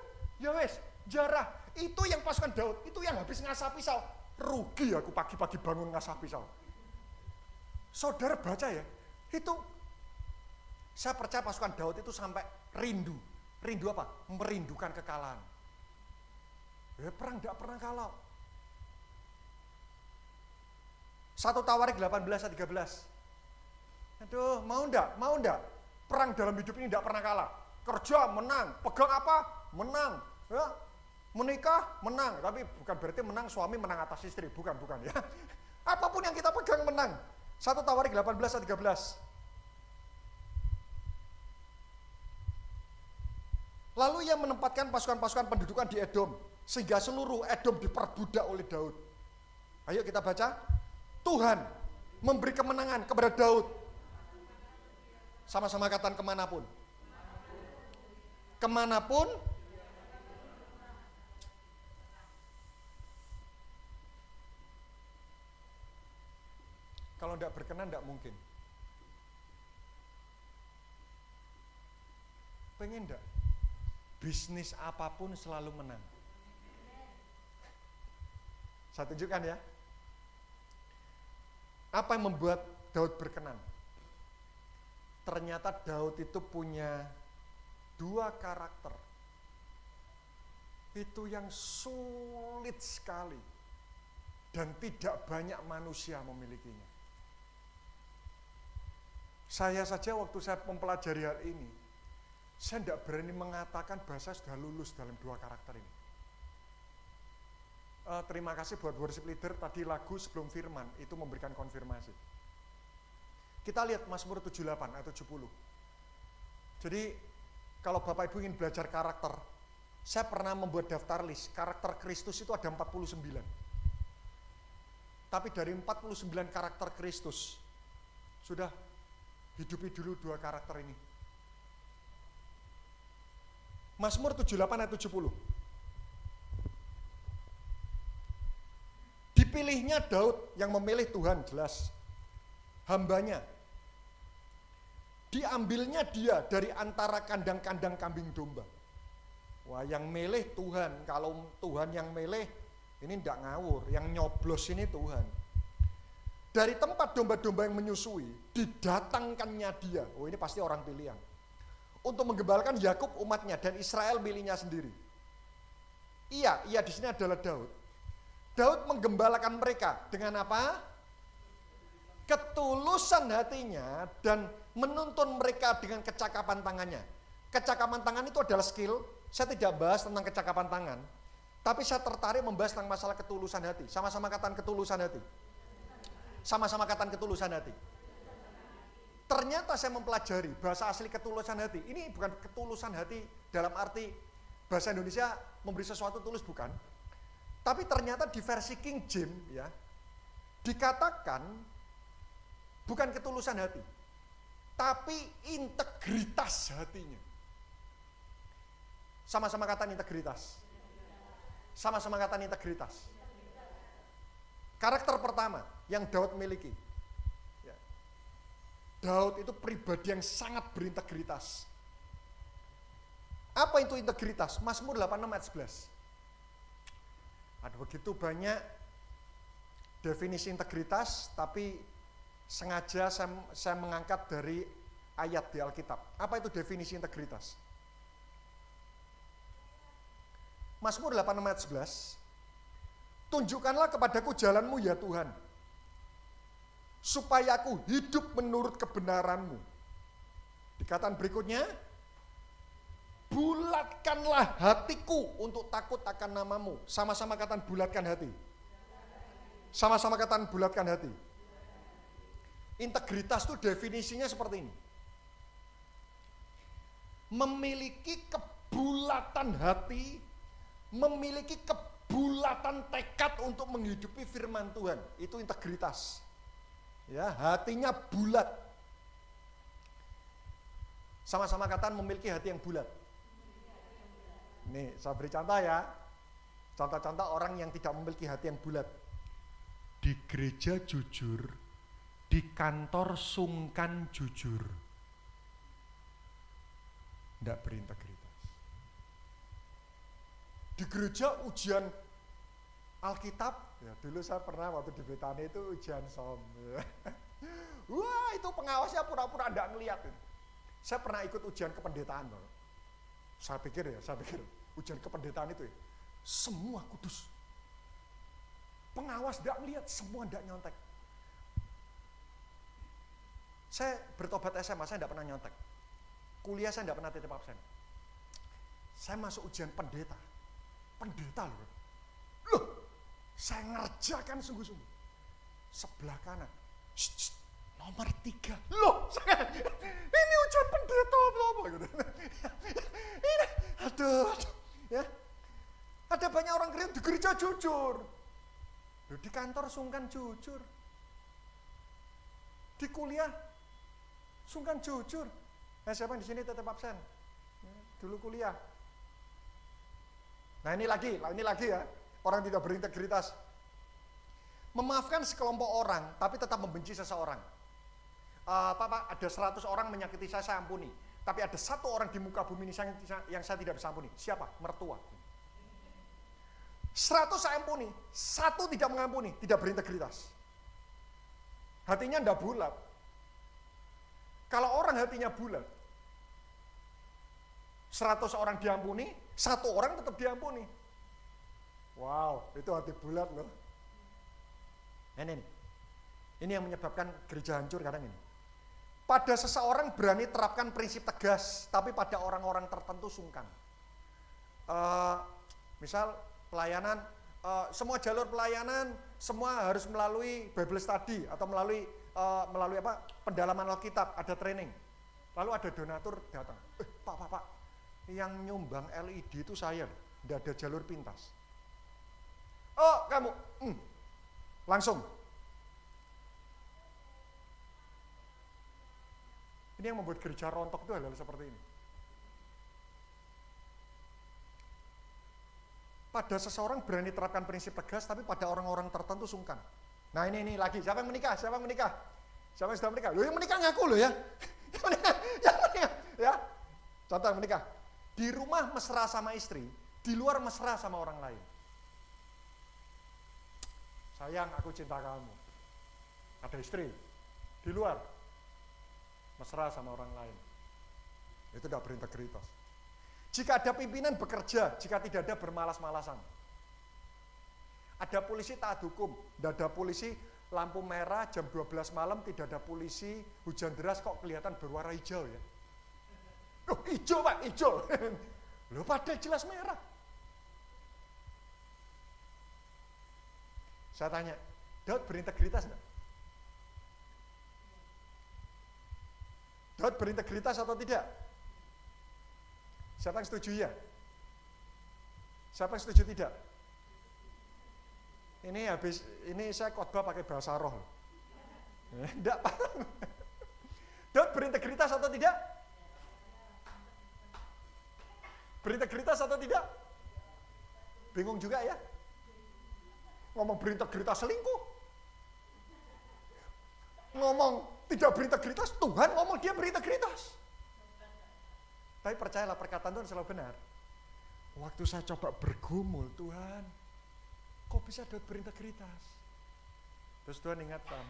Ya wes, jarah. Itu yang pasukan Daud, itu yang habis ngasah pisau. Rugi aku pagi-pagi bangun ngasah pisau. Saudara baca ya, itu saya percaya pasukan Daud itu sampai rindu. Rindu apa? Merindukan kekalahan. Ya, perang tidak pernah kalah. 1 Tawarik 18 ayat 13. Aduh, mau enggak? Perang dalam hidup ini tidak pernah kalah. Kerja menang, pegang apa? Menang. Ya. Menikah menang, tapi bukan berarti menang suami menang atas istri, bukan ya. Apapun yang kita pegang menang. 1 Tawarik 18 ayat 13. Lalu ia menempatkan pasukan-pasukan pendudukan di Edom, sehingga seluruh Edom diperbudak oleh Daud. Ayo kita baca. Tuhan memberi kemenangan kepada Daud. Sama-sama katakan kemanapun. Kemanapun. Kalau tidak berkenan tidak mungkin. Pengen enggak? Bisnis apapun selalu menang. Saya tunjukkan ya. Apa yang membuat Daud berkenan? Ternyata Daud itu punya 2 karakter. Itu yang sulit sekali. Dan tidak banyak manusia memilikinya. Saya saja waktu saya mempelajari hal ini, saya tidak berani mengatakan bahwa saya sudah lulus dalam 2 karakter ini. Terima kasih buat worship leader, tadi lagu sebelum firman itu memberikan konfirmasi. Kita lihat Mazmur 78 ayat 70. Jadi kalau Bapak Ibu ingin belajar karakter, saya pernah membuat daftar list, karakter Kristus itu ada 49. Tapi dari 49 karakter Kristus, sudah hidupi dulu 2 karakter ini. Mazmur 78 ayat 70. Dipilihnya Daud yang memilih Tuhan, jelas. Hambanya. Diambilnya dia dari antara kandang-kandang kambing domba. Wah, yang milih Tuhan. Kalau Tuhan yang milih, ini tidak ngawur. Yang nyoblos ini Tuhan. Dari tempat domba-domba yang menyusui, didatangkannya dia. Oh, ini pasti orang pilihan. untuk menggembalakan Yakub umatnya dan Israel miliknya sendiri. Iya di sini adalah Daud. Daud menggembalakan mereka dengan apa? Ketulusan hatinya dan menuntun mereka dengan kecakapan tangannya. Kecakapan tangan itu adalah skill. Saya tidak bahas tentang kecakapan tangan, tapi saya tertarik membahas tentang masalah ketulusan hati. Sama-sama katakan ketulusan hati. Sama-sama katakan ketulusan hati. Ternyata saya mempelajari bahasa asli ketulusan hati. Ini bukan ketulusan hati dalam arti bahasa Indonesia memberi sesuatu tulus, bukan. Tapi ternyata di versi King James ya, dikatakan bukan ketulusan hati, tapi integritas hatinya. Sama-sama katakan integritas. Sama-sama katakan integritas. Karakter pertama yang Daud miliki. Daud itu pribadi yang sangat berintegritas. Apa itu integritas? Mazmur 86 ayat 11. Ada begitu banyak definisi integritas, tapi sengaja saya mengangkat dari ayat di Alkitab. Apa itu definisi integritas? Mazmur 86 ayat 11. Tunjukkanlah kepadaku jalanmu ya Tuhan, supaya aku hidup menurut kebenaran-Mu. Dikatakan berikutnya, bulatkanlah hatiku untuk takut akan nama-Mu. Sama-sama katakan bulatkan hati. Sama-sama katakan bulatkan hati. Integritas itu definisinya seperti ini. Memiliki kebulatan hati, memiliki kebulatan tekad untuk menghidupi firman Tuhan. Itu integritas. Ya, hatinya bulat. Sama-sama katakan memiliki hati yang bulat. Nih, saya beri contoh ya. Contoh-contoh orang yang tidak memiliki hati yang bulat. Di gereja jujur, di kantor sungkan jujur. Tidak berintegritas. Di gereja ujian Alkitab, ya dulu saya pernah waktu di Betani itu ujian som. Wah, itu pengawasnya pura-pura enggak ngeliat. Saya pernah ikut ujian kependetaan. Saya pikir ujian kependetaan itu ya, semua kudus. Pengawas enggak ngeliat, semua enggak nyontek. Saya bertobat SMA, saya enggak pernah nyontek. Kuliah saya enggak pernah titip absen. Saya masuk ujian pendeta. Pendeta loh. Saya ngerjakan sungguh-sungguh. Sebelah kanan, nomor 3. Loh, ini ujian pendeta apa gitu. Ini, aduh, ya. Ada banyak orang Kristen di gereja jujur, di kantor sungkan jujur, di kuliah sungkan jujur. Siapa yang di sini tetap absen? Dulu kuliah. Nah ini lagi ya. Orang tidak berintegritas. Memaafkan sekelompok orang, tapi tetap membenci seseorang. Pak, ada 100 orang menyakiti saya ampuni. Tapi ada 1 orang di muka bumi ini yang saya tidak bisa ampuni. Siapa? Mertua. 100 saya ampuni, 1 tidak mengampuni, tidak berintegritas. Hatinya tidak bulat. Kalau orang hatinya bulat, 100 orang diampuni, 1 orang tetap diampuni. Wow, itu hati bulat loh. Ini yang menyebabkan gereja hancur kadang ini. Pada seseorang berani terapkan prinsip tegas, tapi pada orang-orang tertentu sungkan. Misal pelayanan, semua jalur pelayanan, semua harus melalui Bible study atau melalui pendalaman Alkitab, ada training. Lalu ada donatur datang, Pak, yang nyumbang LED itu saya, tidak ada jalur pintas. Oh kamu, langsung. Ini yang membuat gereja rontok itu hal-hal seperti ini. Pada seseorang berani terapkan prinsip tegas, tapi pada orang-orang tertentu sungkan. Nah ini lagi, siapa yang menikah? Siapa yang sudah menikah? Loh yang menikah ngaku loh ya. Yang menikah, ya. Contoh yang menikah. Di rumah mesra sama istri, di luar mesra sama orang lain. Sayang, aku cinta kamu. Ada istri, di luar mesra sama orang lain. Itu tidak berintegritas. Jika ada pimpinan bekerja, jika tidak ada bermalas-malasan. Ada polisi taat hukum, tidak ada polisi lampu merah jam 12 malam, tidak ada polisi hujan deras kok kelihatan berwarna hijau ya. Oh hijau Pak, hijau. Loh padahal jelas merah. Saya tanya, Daud berintegritas enggak? Daud berintegritas atau tidak? Siapa yang setuju ya? Siapa yang setuju tidak? Ini saya khotbah pakai bahasa roh. Enggak paham. Daud berintegritas atau tidak? Berintegritas atau tidak? Bingung juga ya? Ngomong berintegritas selingkuh. Ngomong tidak berintegritas, Tuhan ngomong dia berintegritas. Tapi percayalah perkataan Tuhan selalu benar. Waktu saya coba bergumul, Tuhan, kok bisa Daud berintegritas? Terus Tuhan ingatkan,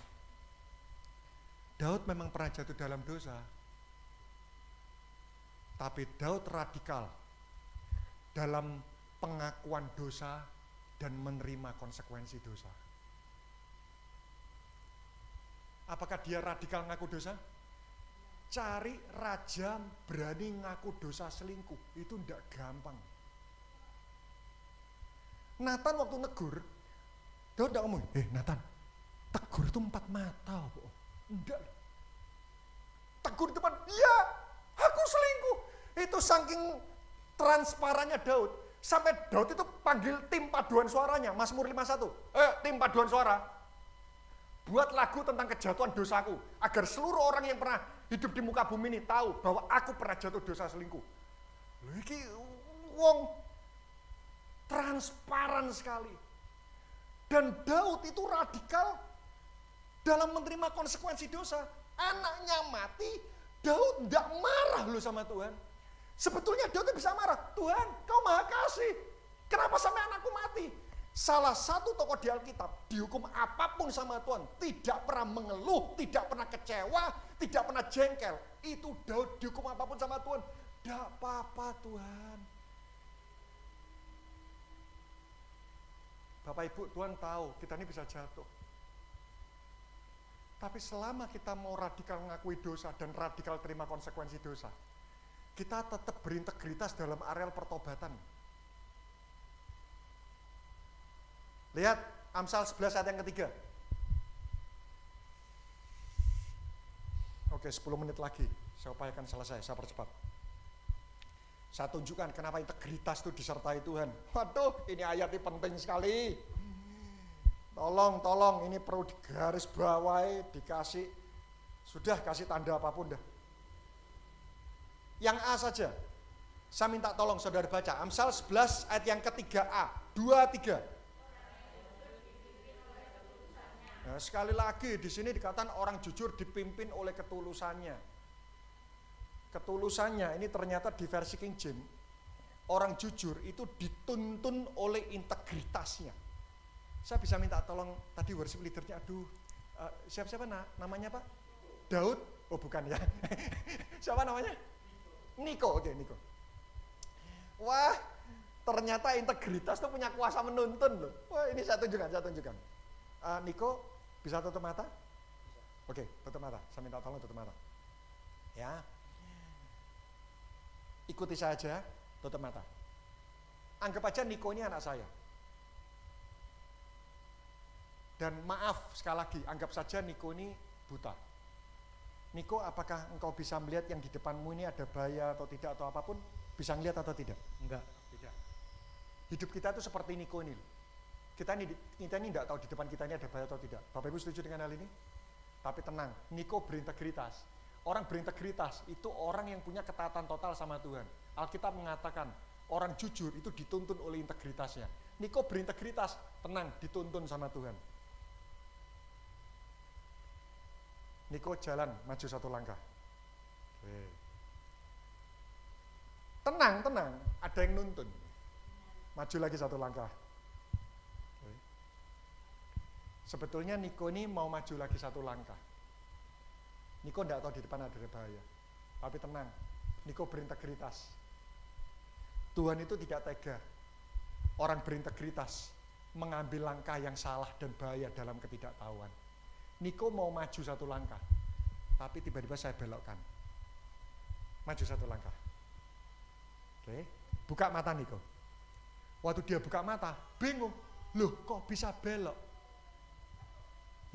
Daud memang pernah jatuh dalam dosa, tapi Daud radikal dalam pengakuan dosa dan menerima konsekuensi dosa. Apakah dia radikal ngaku dosa? Cari raja berani ngaku dosa selingkuh, itu tidak gampang. Nathan waktu negur, Daud tidak ngomong, Nathan, tegur itu 4 mata. Enggak. Tegur depan, iya, aku selingkuh. Itu saking transparannya Daud, sampai Daud itu panggil tim paduan suaranya, Mazmur 51. Tim paduan suara, buat lagu tentang kejatuhan dosaku, agar seluruh orang yang pernah hidup di muka bumi ini tahu bahwa aku pernah jatuh dosa selingkuh. Ini wong transparan sekali. Dan Daud itu radikal dalam menerima konsekuensi dosa. Anaknya mati, Daud tidak marah loh sama Tuhan. Sebetulnya Daud bisa marah, Tuhan kau maha kasih, kenapa sampai anakku mati? Salah satu tokoh di Alkitab dihukum apapun sama Tuhan, tidak pernah mengeluh, tidak pernah kecewa, tidak pernah jengkel. Itu Daud dihukum apapun sama Tuhan, tidak apa-apa Tuhan. Bapak Ibu, Tuhan tahu kita ini bisa jatuh. Tapi selama kita mau radikal mengakui dosa dan radikal terima konsekuensi dosa, kita tetap berintegritas dalam areal pertobatan. Lihat Amsal 11 ayat yang ketiga. Oke, 10 menit lagi. Saya upayakan selesai, saya percepat. Saya tunjukkan kenapa integritas itu disertai Tuhan. Waduh, ini ayat ini penting sekali. Tolong, ini perlu digaris bawahi, dikasih, sudah kasih tanda apapun dah. Yang A saja. Saya minta tolong saudara baca. Amsal 11 ayat yang ketiga A. 2, 3. Nah, sekali lagi di sini dikatakan orang jujur dipimpin oleh ketulusannya. Ketulusannya ini ternyata di versi King James, orang jujur itu dituntun oleh integritasnya. Saya bisa minta tolong tadi worship leadernya, siapa namanya Pak? Daud? Oh bukan ya. Siapa namanya? Niko, oke Niko. Wah, ternyata integritas itu punya kuasa menuntun loh. Wah ini saya tunjukkan. Niko, bisa tutup mata? Oke, tutup mata. Saya minta tolong tutup mata. Ya. Ikuti saja, tutup mata. Anggap aja Niko ini anak saya. Dan maaf sekali lagi, anggap saja Niko ini buta. Niko, apakah engkau bisa melihat yang di depanmu ini ada bahaya atau tidak atau apapun? Bisa melihat atau tidak?
Enggak.
Tidak. Hidup kita itu seperti Niko ini. Kita ini tidak tahu di depan kita ini ada bahaya atau tidak. Bapak Ibu setuju dengan hal ini? Tapi tenang, Niko berintegritas. Orang berintegritas itu orang yang punya ketaatan total sama Tuhan. Alkitab mengatakan orang jujur itu dituntun oleh integritasnya. Niko berintegritas, tenang, dituntun sama Tuhan. Niko jalan maju 1 langkah. Tenang, ada yang nuntun. Maju lagi 1 langkah. Sebetulnya Niko ini mau maju lagi 1 langkah. Niko tidak tahu di depan ada bahaya. Tapi tenang, Niko berintegritas. Tuhan itu tidak tega orang berintegritas mengambil langkah yang salah dan bahaya dalam ketidaktahuan. Niko mau maju satu langkah, tapi tiba-tiba saya belokkan. Maju satu langkah. Oke, buka mata Niko. Waktu dia buka mata, bingung. Loh, kok bisa belok?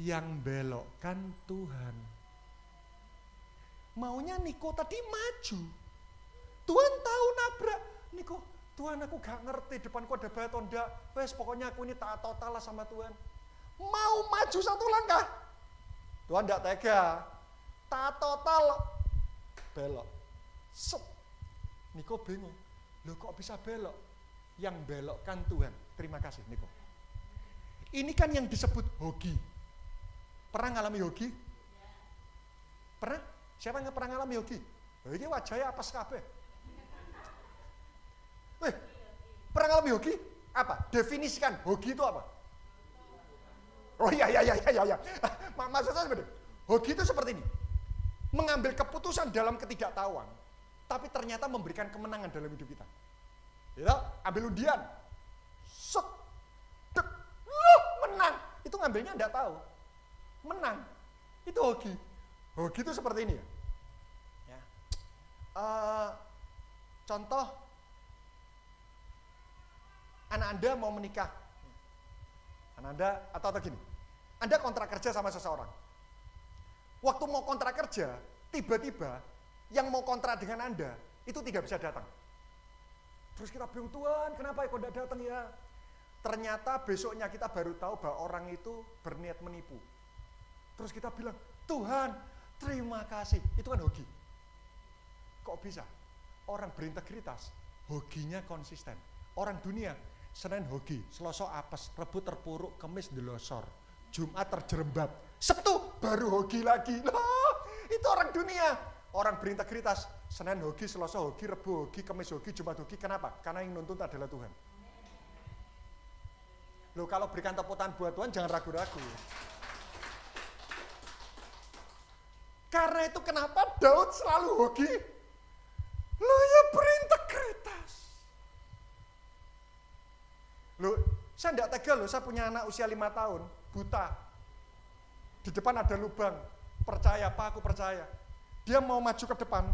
Yang belok kan Tuhan. Maunya Niko tadi maju. Tuhan tahu nabrak. Niko, Tuhan aku gak ngerti depanku ada batu ndak. Wes pokoknya aku ini taat total lah sama Tuhan. Mau maju satu langkah. Tuhan ndak tega. Taat total. Belok. Set. Niko bingung. Loh kok bisa belok? Yang belok kan Tuhan. Terima kasih Niko. Ini kan yang disebut hoki. Pernah ngalami hoki? Pernah? Siapa yang pernah ngalami hoki? Ini wajahnya apes kabeh. Pernah ngalami hoki? Apa? Definisikan hoki itu apa? Oh iya. Maksud saya seperti hoki itu seperti ini. Mengambil keputusan dalam ketidaktahuan, tapi ternyata memberikan kemenangan dalam hidup kita. Ya, ambil undian. Set. Dek. Loh, menang. Itu ngambilnya enggak tahu. Menang. Itu hoki. Hoki itu seperti ini ya. Contoh, anak Anda mau menikah. Anak Anda, atau gini, Anda kontrak kerja sama seseorang. Waktu mau kontrak kerja, tiba-tiba yang mau kontrak dengan Anda, itu tidak bisa datang. Terus kita bingung, Tuhan kenapa kok tidak datang ya? Ternyata besoknya kita baru tahu bahwa orang itu berniat menipu. Terus kita bilang, Tuhan terima kasih. Itu kan hoki. Kok bisa? Orang berintegritas, hokinya konsisten. Orang dunia, Senin hoki, Selasa apes, Rebu terpuruk, Kamis delosor, Jumat terjerembab, Sabtu baru hoki lagi. Loh, itu orang dunia. Orang berintegritas, Senin hoki, Selasa hoki, Rebu hoki, Kamis hoki, Jumat hoki. Kenapa? Karena yang nuntun adalah Tuhan. Loh, kalau berikan tepuk tangan buat Tuhan jangan ragu-ragu. Karena itu kenapa Daud selalu hoki? Loh ya berintegritas. Loh, saya enggak tega loh, saya punya anak usia 5 tahun, buta. Di depan ada lubang, percaya Pak, aku percaya. Dia mau maju ke depan,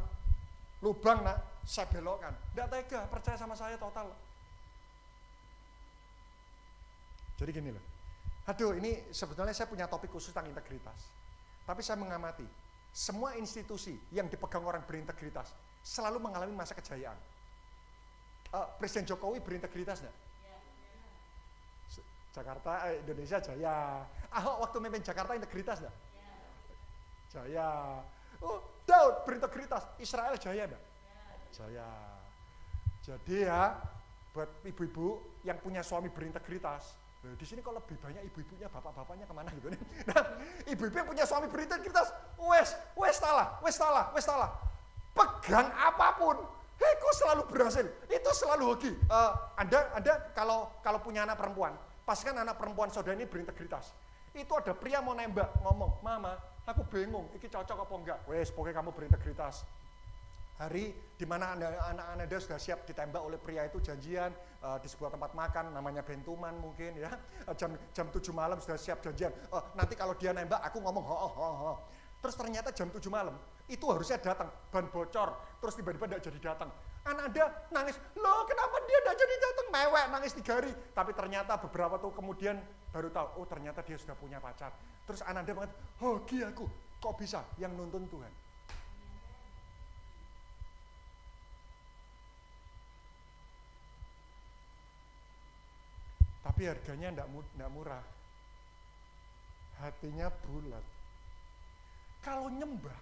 lubang nak, saya belokkan. Enggak tega, percaya sama saya total. Jadi gini loh, aduh ini sebetulnya saya punya topik khusus tentang integritas. Tapi saya mengamati, semua institusi yang dipegang orang berintegritas selalu mengalami masa kejayaan. Presiden Jokowi berintegritas enggak? Jakarta, Indonesia jaya. Ahok waktu memimpin Jakarta integritas enggak? Jaya. Oh, Daud berintegritas, Israel jaya enggak? Jaya. Jadi ya, buat ibu-ibu yang punya suami berintegritas, di sini kalau lebih banyak ibu-ibunya, bapak-bapaknya kemana gitu nih. Nah, ibu-ibu yang punya suami berintegritas, wes salah. Pegang apapun, kok selalu berhasil. Itu selalu hoki. Anda kalau punya anak perempuan, pastikan anak perempuan saudara ini berintegritas. Itu ada pria mau nembak, ngomong, Mama, aku bingung, ini cocok apa enggak? Wes, pokoknya kamu berintegritas. Hari di mana anak Anda sudah siap ditembak oleh pria itu, janjian di sebuah tempat makan, namanya Bentuman mungkin ya. Jam 7 malam sudah siap janjian. Nanti kalau dia nembak, aku ngomong ho. Terus ternyata jam 7 malam, itu harusnya datang, ban bocor, terus tiba-tiba tidak jadi datang. Anak Anda nangis, loh kenapa dia tidak jadi datang? Mewek, nangis 3 hari. Tapi ternyata beberapa tahun kemudian baru tahu, oh ternyata dia sudah punya pacar. Terus anak Anda mengatakan, hoki aku, kok bisa? Yang nuntun Tuhan. Tapi harganya tidak murah. Hatinya bulat. Kalau nyembah,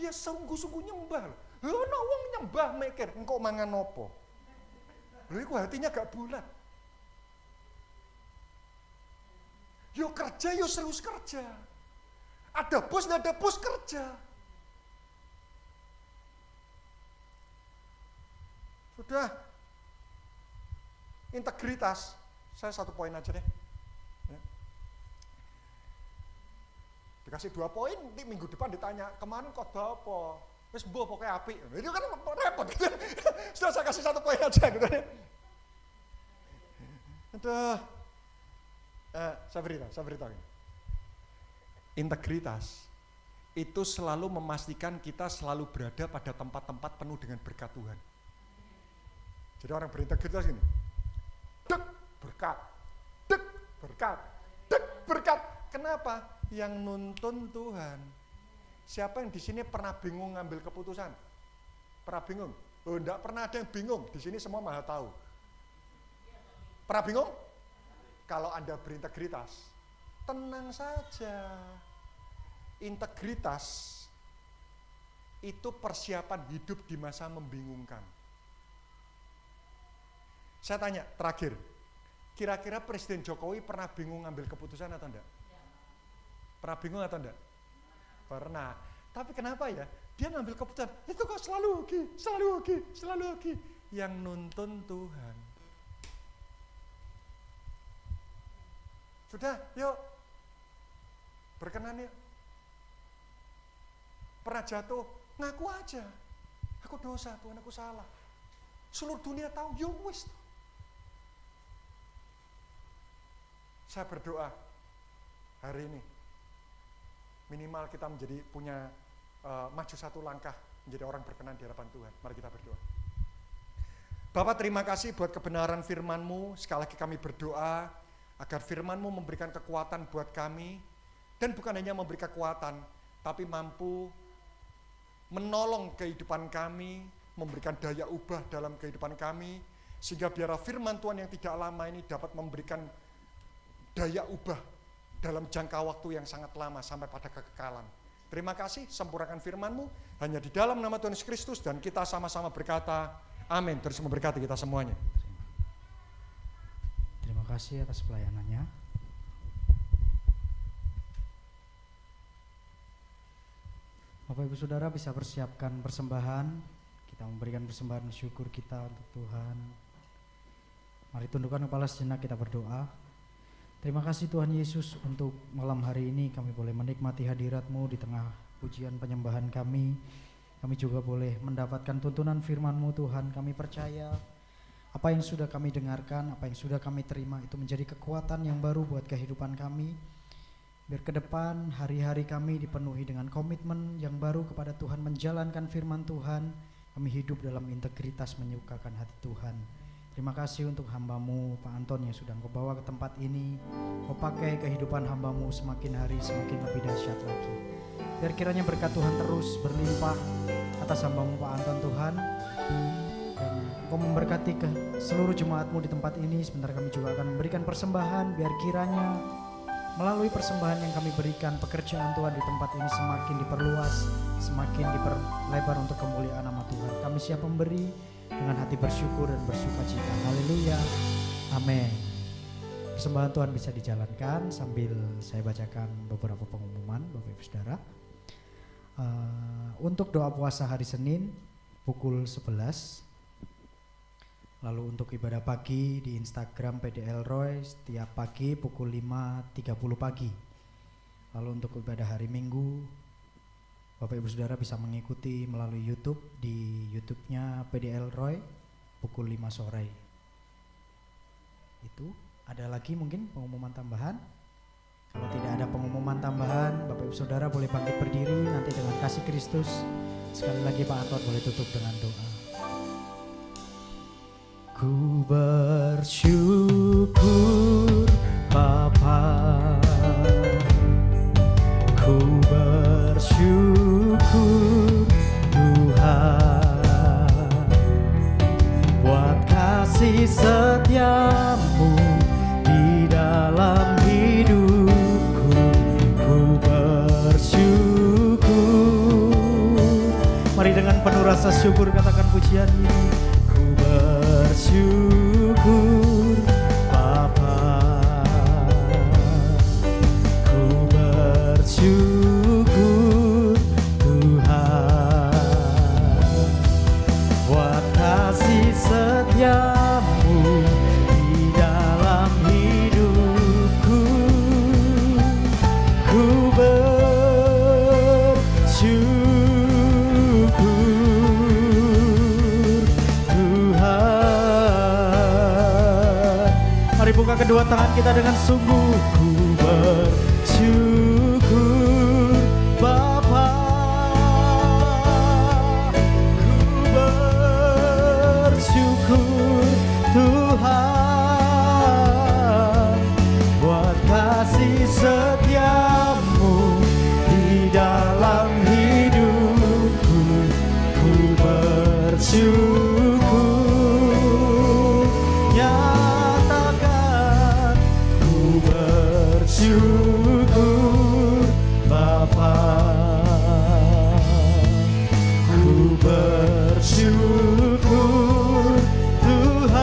ya sungguh-sungguh nyembah. Loh, wong nyembah mikir, engkau mangan opo. Loh, itu hatinya gak bulat. Yo kerja, yo serius kerja. Ada bos, gak ada bos kerja. Sudah. Integritas. Saya 1 poin aja deh. Ya. Dikasih 2 poin, nanti minggu depan ditanya, kemarin khotbah apa? Wis mbuh pokoknya apik. Itu kan repot gitu. Sudah saya kasih 1 poin aja gitu. Aduh. Saya beritahu. Integritas itu selalu memastikan kita selalu berada pada tempat-tempat penuh dengan berkat Tuhan. Jadi orang berintegritas gini. Dek berkat. Dek berkat. Dek berkat. Kenapa? Yang nuntun Tuhan. Siapa yang di sini pernah bingung ngambil keputusan? Pernah bingung? Oh, enggak pernah ada yang bingung. Di sini semua maha tahu. Pernah bingung? Kalau Anda berintegritas, tenang saja. Integritas itu persiapan hidup di masa membingungkan. Saya tanya terakhir, kira-kira Presiden Jokowi pernah bingung ngambil keputusan atau enggak? Pernah bingung atau enggak? Pernah. Tapi kenapa ya? Dia ngambil keputusan, itu kok selalu oke. Yang nuntun Tuhan. Sudah, yuk. Berkenan yuk. Pernah jatuh, ngaku aja. Aku dosa, Tuhan, aku salah. Seluruh dunia tahu, yo wis. Saya berdoa hari ini minimal kita punya maju 1 langkah menjadi orang berkenan di hadapan Tuhan. Mari kita berdoa. Bapak, terima kasih buat kebenaran firman-Mu. Sekali lagi kami berdoa agar firman-Mu memberikan kekuatan buat kami, dan bukan hanya memberi kekuatan, tapi mampu menolong kehidupan kami, memberikan daya ubah dalam kehidupan kami, sehingga biar firman Tuhan yang tidak lama ini dapat memberikan daya ubah dalam jangka waktu yang sangat lama sampai pada kekekalan. Terima kasih, sempurnakan firman-Mu hanya di dalam nama Tuhan Yesus Kristus, dan kita sama-sama berkata, amin. Terus memberkati kita semuanya.
Terima kasih atas pelayanannya. Bapak Ibu Saudara bisa persiapkan persembahan. Kita memberikan persembahan syukur kita untuk Tuhan. Mari tundukkan kepala sejenak, kita berdoa. Terima kasih Tuhan Yesus untuk malam hari ini kami boleh menikmati hadirat-Mu di tengah pujian penyembahan kami. Kami juga boleh mendapatkan tuntunan firman-Mu Tuhan. Kami percaya apa yang sudah kami dengarkan, apa yang sudah kami terima itu menjadi kekuatan yang baru buat kehidupan kami. Biar ke depan hari-hari kami dipenuhi dengan komitmen yang baru kepada Tuhan, menjalankan firman Tuhan. Kami hidup dalam integritas menyukakan hati Tuhan. Terima kasih untuk hamba-Mu Pak Anton yang sudah Kau bawa ke tempat ini. Kau pakai kehidupan hamba-Mu semakin hari semakin lebih dahsyat lagi. Biar kiranya berkat Tuhan terus berlimpah atas hamba-Mu Pak Anton Tuhan. Dan Kau memberkati ke seluruh jemaat-Mu di tempat ini. Sebentar kami juga akan memberikan persembahan. Biar kiranya melalui persembahan yang kami berikan, pekerjaan Tuhan di tempat ini semakin diperluas, semakin diperlebar untuk kemuliaan nama Tuhan. Kami siap memberi dengan hati bersyukur dan bersukacita. Haleluya. Amin. Persembahan Tuhan bisa dijalankan sambil saya bacakan beberapa pengumuman Bapak Ibu Saudara. Untuk doa puasa hari Senin pukul 11. Lalu untuk ibadah pagi di Instagram PDL Roy setiap pagi pukul 5.30 pagi. Lalu untuk ibadah hari Minggu Bapak Ibu Saudara bisa mengikuti melalui YouTube di YouTube-nya PDL Roy pukul 5 sore. Itu ada lagi mungkin pengumuman tambahan? Kalau tidak ada pengumuman tambahan, Bapak Ibu Saudara boleh bangkit berdiri nanti dengan kasih Kristus. Sekali lagi Pak Anton boleh tutup dengan doa. Ku bersyukur Bapa, ku bersyukur Tuhan buat kasih setia-Mu di dalam hidupku. Ku bersyukur. Mari dengan penuh rasa syukur katakan pujian ini. Bersyukur Bapa, ku bersyukur Tuhan buat kasih setia-Mu di dalam hidupku. Ku bersyukur Mari buka kedua tangan kita dengan sungguh. Ku bersyukur Bapa, ku bersyukur Tuhan buat kasih setiamu di dalam hidupku. Ku bersyukur, nyatakan ku bersyukur Bapa, ku bersyukur Tuhan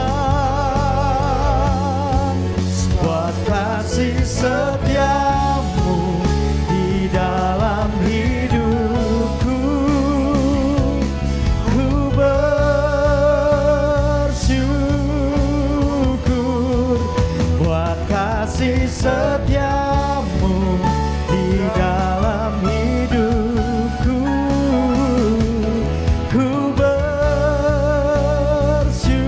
buat kasih setiamu di dalam hidupku. Ku bersyukur buat kasih setiamu di dalam hidupku. Ku bersyukur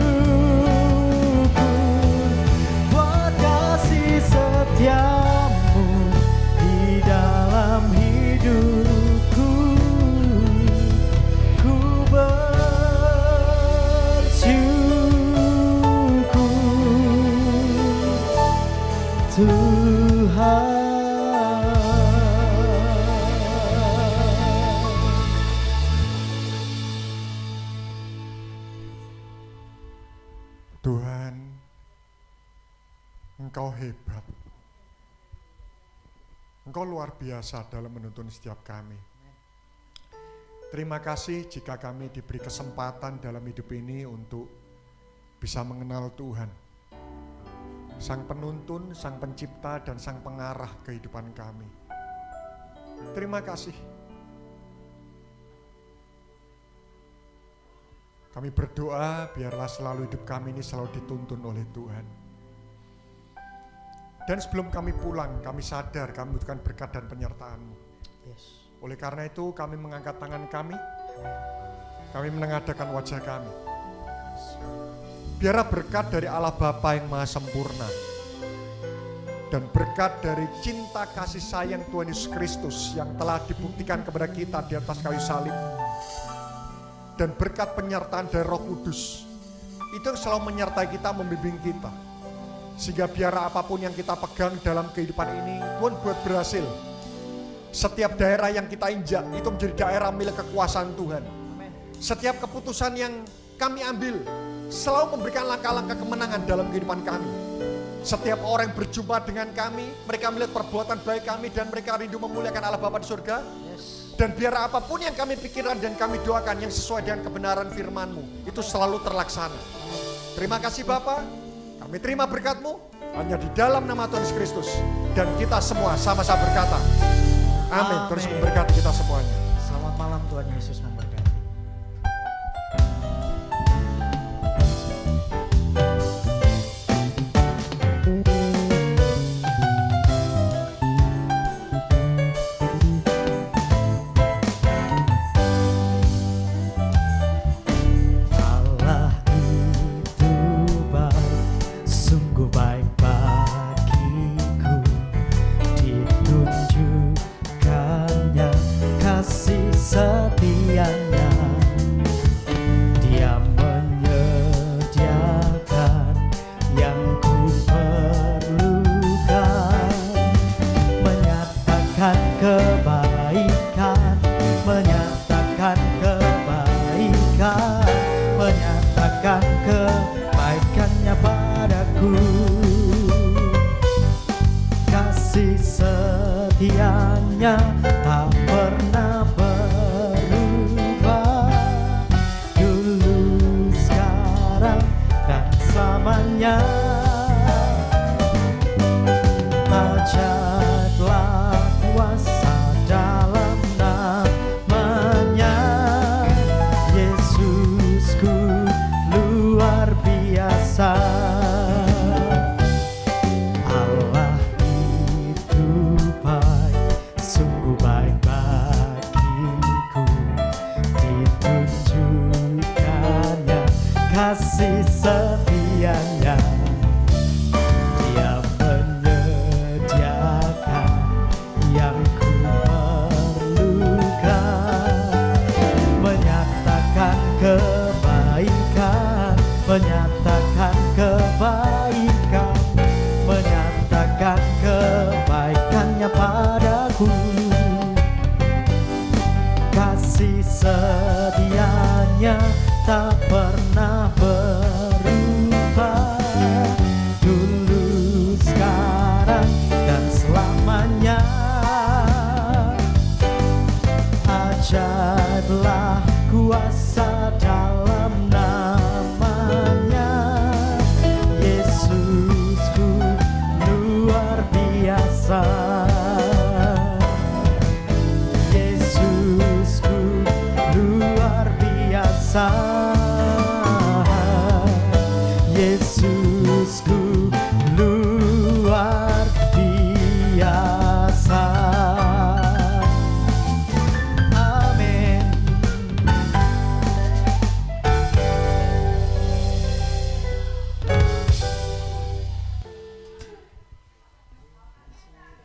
buat kasih setiamu di dalam hidupku. Ku bersyukur Tuhan.
Tuhan, Engkau hebat. Engkau luar biasa dalam menuntun setiap kami. Terima kasih jika kami diberi kesempatan dalam hidup ini untuk bisa mengenal Tuhan, Sang Penuntun, Sang Pencipta, dan Sang Pengarah kehidupan kami. Terima kasih. Kami berdoa biarlah selalu hidup kami ini selalu dituntun oleh Tuhan. Dan sebelum kami pulang, kami sadar kami membutuhkan berkat dan penyertaan-Mu.
Yes.
Oleh karena itu kami mengangkat tangan kami menengadahkan wajah kami. Biarlah berkat dari Allah Bapa yang Maha Sempurna dan berkat dari cinta kasih sayang Tuhan Yesus Kristus yang telah dibuktikan kepada kita di atas kayu salib, dan berkat penyertaan dari Roh Kudus itu yang selalu menyertai kita, membimbing kita, sehingga biar apapun yang kita pegang dalam kehidupan ini Tuhan buat berhasil. Setiap daerah yang kita injak itu menjadi daerah milik kekuasaan Tuhan. Setiap keputusan yang kami ambil selalu memberikan langkah-langkah kemenangan dalam kehidupan kami. Setiap orang yang berjumpa dengan kami, mereka melihat perbuatan baik kami dan mereka rindu memuliakan Allah Bapa di surga. Dan biar apapun yang kami pikirkan dan kami doakan yang sesuai dengan kebenaran firman-Mu, itu selalu terlaksana. Terima kasih Bapa, kami terima berkat-Mu hanya di dalam nama Tuhan Yesus Kristus. Dan kita semua sama-sama berkata, amin. Terus memberkati kita semuanya.
Selamat malam, Tuhan Yesus memberkati. Allah itu baik, sungguh baik bagiku. Ditunjukkannya kasih setianya. Dia menyediakan yang ku perlukan, menyatakan kebaikan, menyatakan kebaikan, menyatakan kebaikannya padaku. Kasih setianya tak pernah berubah, dulu, sekarang, dan selamanya. Ajaklah kuasa dalam namanya, Yesusku luar biasa. Allah itu baik, sungguh baik kesusahan. Yesus